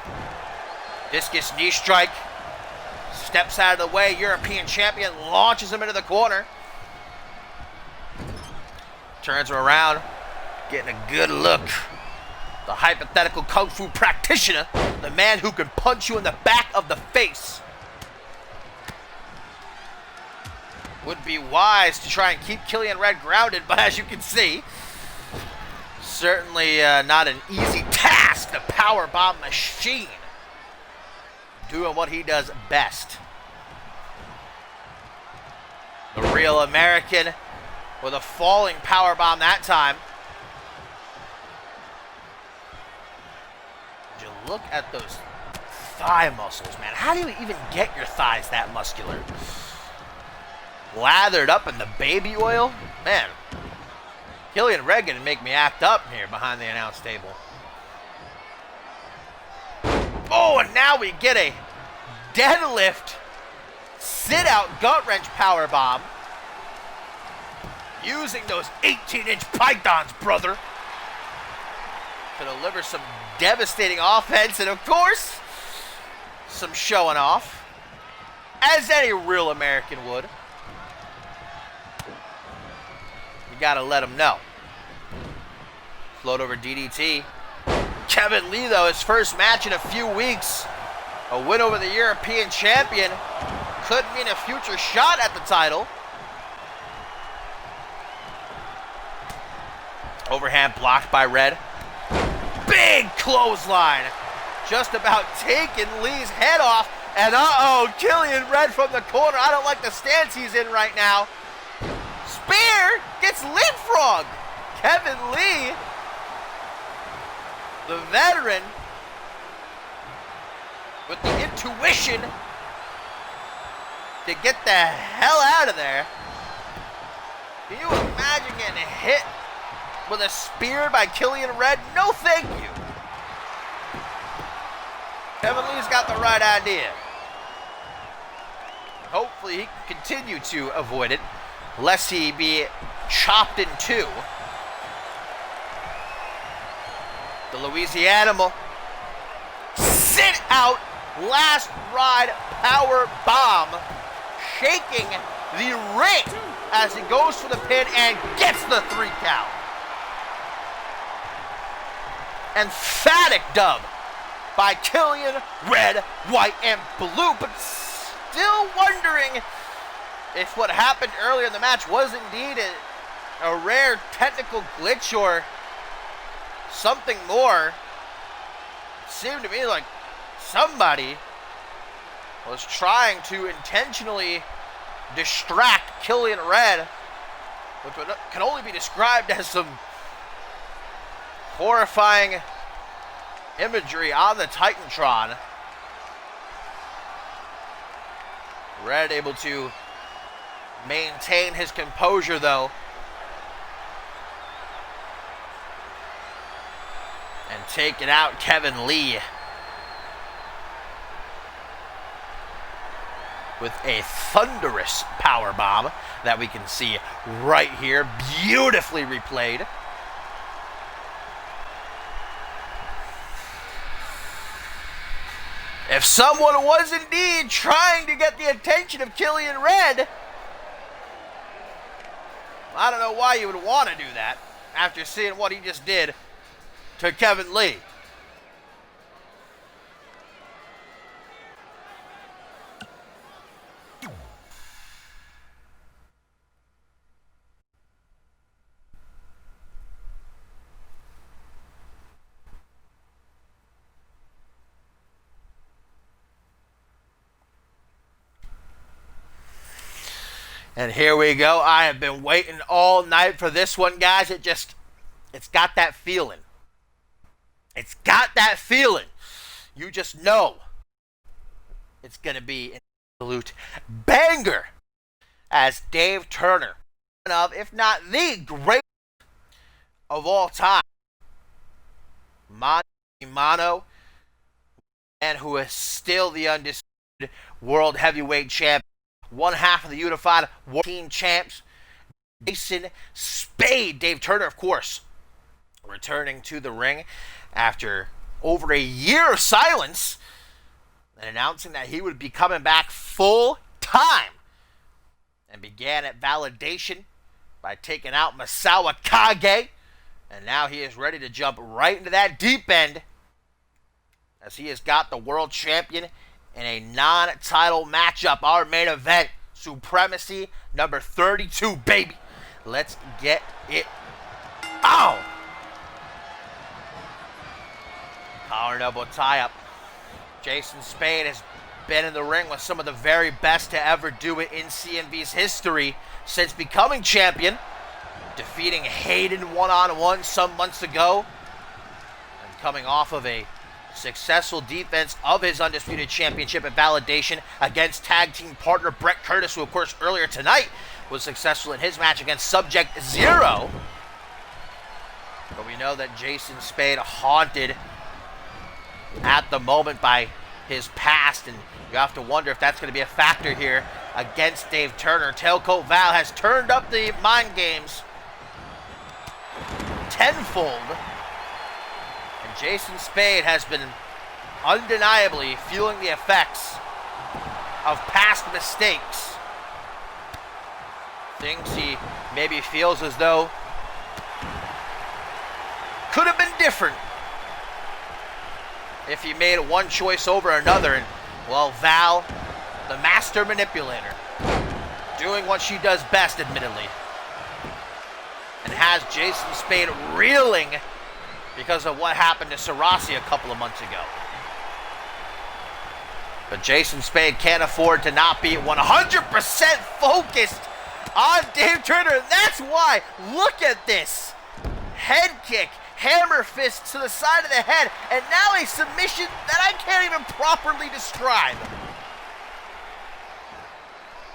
Discus knee strike. Steps out of the way. European Champion launches him into the corner. Turns him around. Getting a good look. The hypothetical Kung Fu practitioner. The man who can punch you in the back of the face. Would be wise to try and keep Killian Red grounded, but as you can see, certainly not an easy task. The powerbomb machine doing what he does best. The real American with a falling powerbomb that time. Would you look at those thigh muscles, man? How do you even get your thighs that muscular? Lathered up in the baby oil? Man, Killian Red gonna make me act up here behind the announce table. Oh, and now we get a deadlift, sit-out gut-wrench powerbomb. Using those 18-inch pythons, brother. To deliver some devastating offense and, of course, some showing off. As any real American would. You gotta let him know. Float over DDT. Kevin Lee, though, his first match in a few weeks. A win over the European champion. Could mean a future shot at the title. Overhand blocked by Red. Big clothesline. Just about taking Lee's head off. And uh-oh, Killian Red from the corner. I don't like the stance he's in right now. Spear gets leapfrogged. Kevin Lee, the veteran, with the intuition to get the hell out of there. Can you imagine getting hit with a spear by Killian Red? No thank you. Kevin Lee's got the right idea. Hopefully he can continue to avoid it, lest he be chopped in two. The Louisianimal. Sit out. Last ride power bomb. Shaking the ring as he goes for the pin and gets the 3 count. Emphatic dub by Killian Red, White, and Blue, but still wondering if what happened earlier in the match was indeed a rare technical glitch or something more. It seemed to me like somebody was trying to intentionally distract Killian Red, which can only be described as some horrifying imagery on the Titantron. Red able to maintain his composure, though, and taking out Kevin Lee with a thunderous powerbomb that we can see right here, beautifully replayed. If someone was indeed trying to get the attention of Killian Red, I don't know why you would want to do that after seeing what he just did to Kevin Lee. And here we go. I have been waiting all night for this one, guys. It's got that feeling. It's got that feeling. You just know it's going to be an absolute banger as Dave Turner, one of, if not the greatest of all time, Mano, and who is still the undisputed world heavyweight champion, one half of the unified world team champs, Jason Spade. Dave Turner, of course, returning to the ring after over a year of silence and announcing that he would be coming back full time, and began at Validation by taking out Misawa Kage, and now he is ready to jump right into that deep end as he has got the world champion in a non-title matchup. Our main event, Supremacy number 32, baby. Let's get it. Ow! Collar and elbow tie-up. Jason Spade has been in the ring with some of the very best to ever do it in CMV's history since becoming champion, defeating Hayden one-on-one some months ago, and coming off of a successful defense of his undisputed championship at Validation against tag team partner Brett Curtis, who of course earlier tonight was successful in his match against Subject Zero. But we know that Jason Spade haunted at the moment by his past, and you have to wonder if that's going to be a factor here against Dave Turner. Tailcoat Val has turned up the mind games tenfold, and Jason Spade has been undeniably feeling the effects of past mistakes. Things he maybe feels as though could have been different if he made one choice over another. And, well, Val, the master manipulator, doing what she does best, admittedly, and has Jason Spade reeling because of what happened to Supremacy a couple of months ago. But Jason Spade can't afford to not be 100% focused on Dave Turner. And that's why, look at this. Head kick, hammer fist to the side of the head, and now a submission that I can't even properly describe.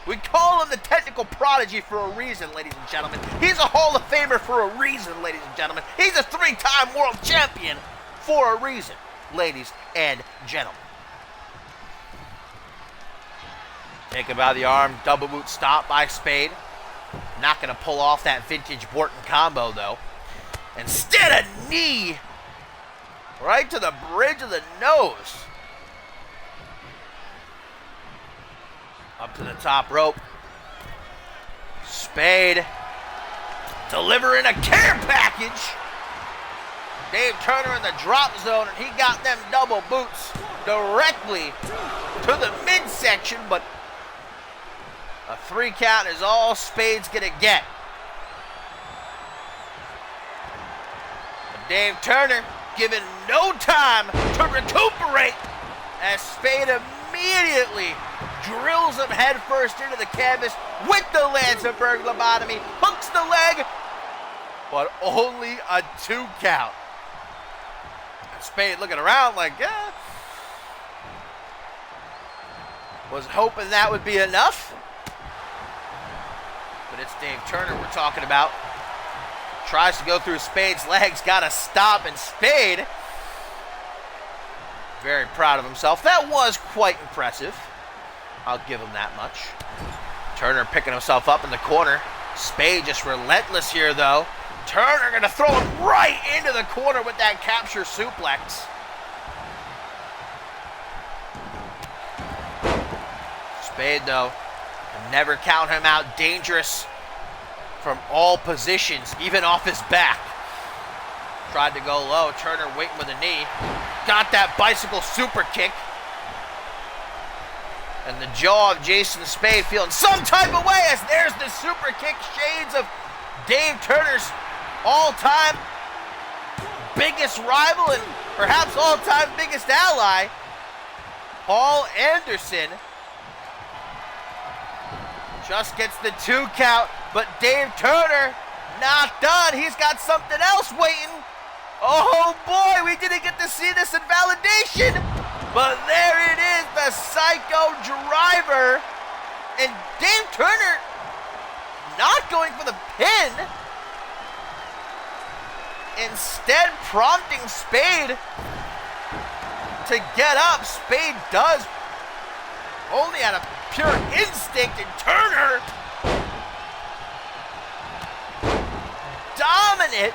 We call him the technical prodigy for a reason, ladies and gentlemen. He's a Hall of Famer for a reason, ladies and gentlemen. He's a 3-time world champion for a reason, ladies and gentlemen. Taken by the arm, double boot stomp by Spade. Not going to pull off that vintage Borton combo, though. Instead, a knee right to the bridge of the nose. Up to the top rope. Spade delivering a care package. Dave Turner in the drop zone, and he got them double boots directly to the midsection, but a 3 count is all Spade's gonna get. But Dave Turner given no time to recuperate as Spade immediately drills him headfirst into the canvas with the Lansenberg lobotomy, hooks the leg, but only a 2 count. And Spade looking around like, was hoping that would be enough. But it's Dave Turner we're talking about. Tries to go through Spade's legs, gotta stop, and Spade, very proud of himself. That was quite impressive. I'll give him that much. Turner picking himself up in the corner. Spade just relentless here, though. Turner gonna throw him right into the corner with that capture suplex. Spade, though, never count him out. Dangerous from all positions, even off his back. Tried to go low. Turner waiting with a knee. Got that bicycle super kick. And the jaw of Jason Spade feeling some type of way as there's the super kick, shades of Dave Turner's all-time biggest rival and perhaps all-time biggest ally, Paul Anderson. Just gets the 2 count, but Dave Turner not done. He's got something else waiting. Oh boy, we didn't get to see this in validation, but there it is, the Psycho Driver. And Dave Turner not going for the pin, instead prompting Spade to get up. Spade does, only out of pure instinct, and Turner dominant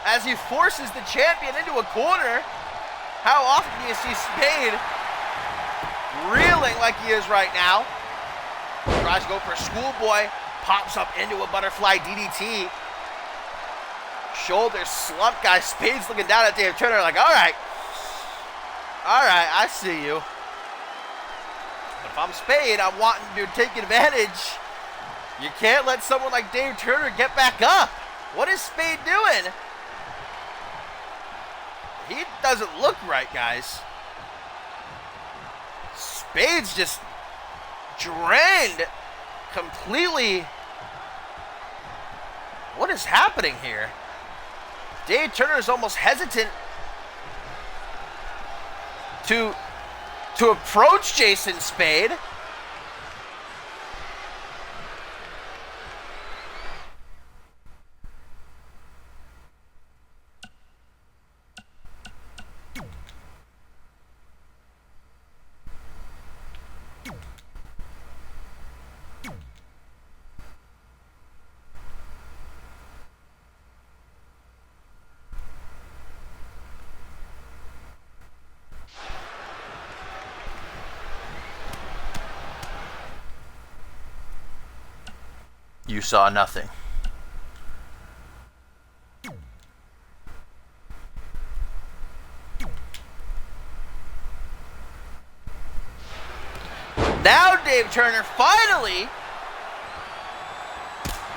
as he forces the champion into a corner. How often do you see Spade reeling like he is right now? Tries to go for a schoolboy, pops up into a butterfly DDT. Shoulder slump, guys. Spade's looking down at Dave Turner like, all right, I see you. But if I'm Spade, I'm wanting to take advantage. You can't let someone like Dave Turner get back up. What is Spade doing? He doesn't look right, guys. Spade's just drained completely. What is happening here? Dave Turner is almost hesitant to approach Jason Spade. You saw nothing. Now Dave Turner finally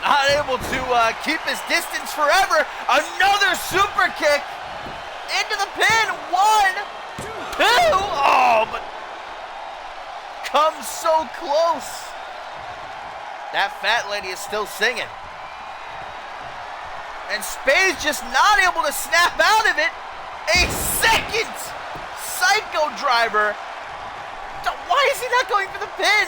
not able to keep his distance forever. Another super kick into the pin. 1, 2. Oh, but comes so close. That fat lady is still singing. And Spade's just not able to snap out of it. A second Psycho Driver. Why is he not going for the pin?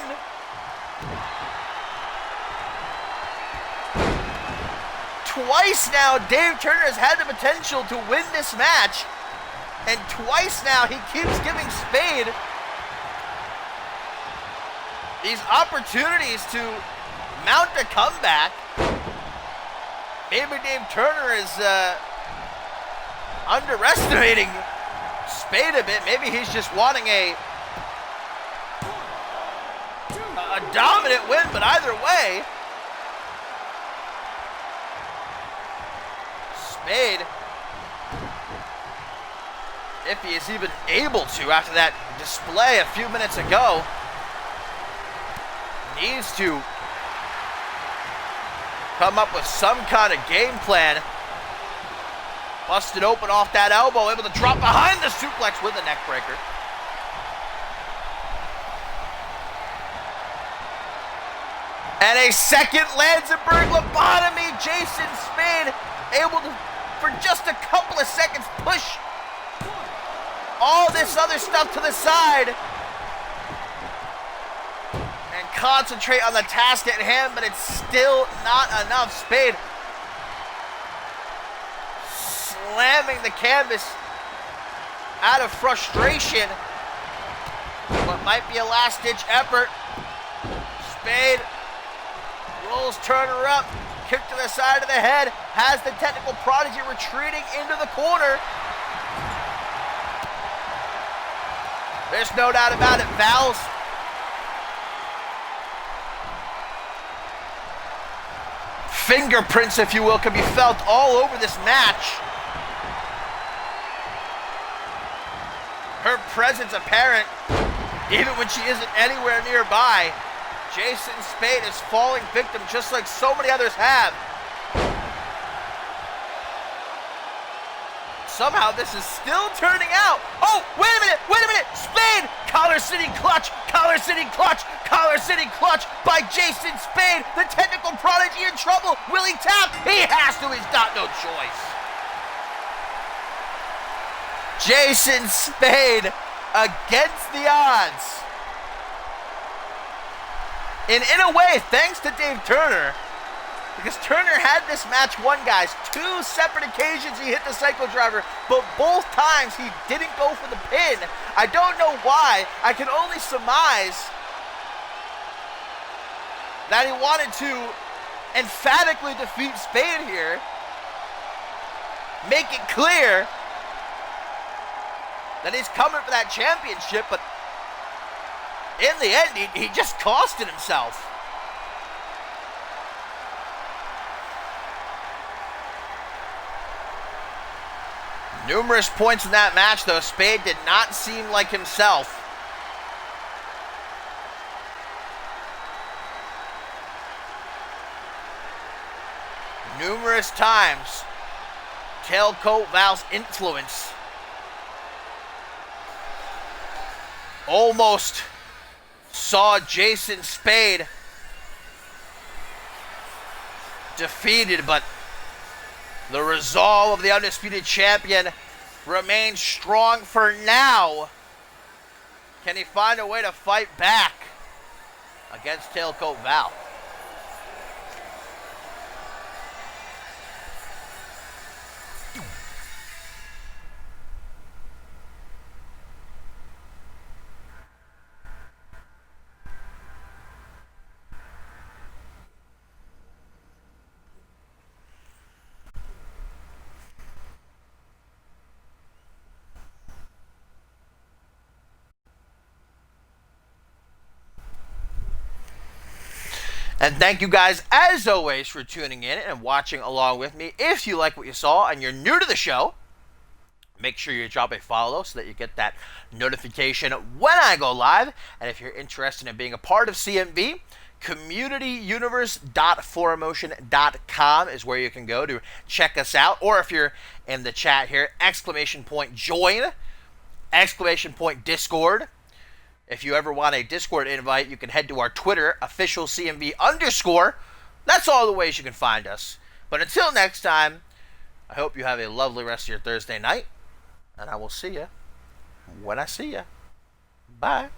Twice now, Dave Turner has had the potential to win this match. And twice now, he keeps giving Spade these opportunities to mount a comeback. Maybe Dave Turner is underestimating Spade a bit. Maybe he's just wanting a dominant win, but either way, Spade, if he is even able to after that display a few minutes ago, needs to come up with some kind of game plan. Busted open off that elbow, able to drop behind the suplex with a neck breaker. And a second Landsberg lobotomy. Jason Spade able to, for just a couple of seconds, push all this other stuff to the side and concentrate on the task at hand, but it's still not enough. Spade slamming the canvas out of frustration. What might be a last-ditch effort. Spade rolls Turner up, kick to the side of the head, has the technical prodigy retreating into the corner. There's no doubt about it, Val's fingerprints, if you will, can be felt all over this match. Her presence apparent even when she isn't anywhere nearby. Jason Spade is falling victim just like so many others have. somehow this is still turning out. Oh, wait a minute. Spade, Collar City clutch by Jason Spade. The technical prodigy in trouble. Will he tap? He has to, he's got no choice. Jason Spade against the odds. And in a way, thanks to Dave Turner, because Turner had this match won, guys. 2 separate occasions he hit the Psycho Driver, but both times he didn't go for the pin. I don't know why. I can only surmise that he wanted to emphatically defeat Spade here. Make it clear that he's coming for that championship, but in the end, he just costed himself. Numerous points in that match, though. Spade did not seem like himself. Numerous times, Tailcoat Val's influence almost saw Jason Spade defeated, but the resolve of the undisputed champion remains strong for now. Can he find a way to fight back against Tailcoat Val? And thank you guys, as always, for tuning in and watching along with me. If you like what you saw and you're new to the show, make sure you drop a follow so that you get that notification when I go live. And if you're interested in being a part of CMV, communityuniverse.4emotion.com is where you can go to check us out. Or if you're in the chat here, !join, !Discord. If you ever want a Discord invite, you can head to our Twitter, @officialcmv_. That's all the ways you can find us. But until next time, I hope you have a lovely rest of your Thursday night, and I will see you when I see you. Bye.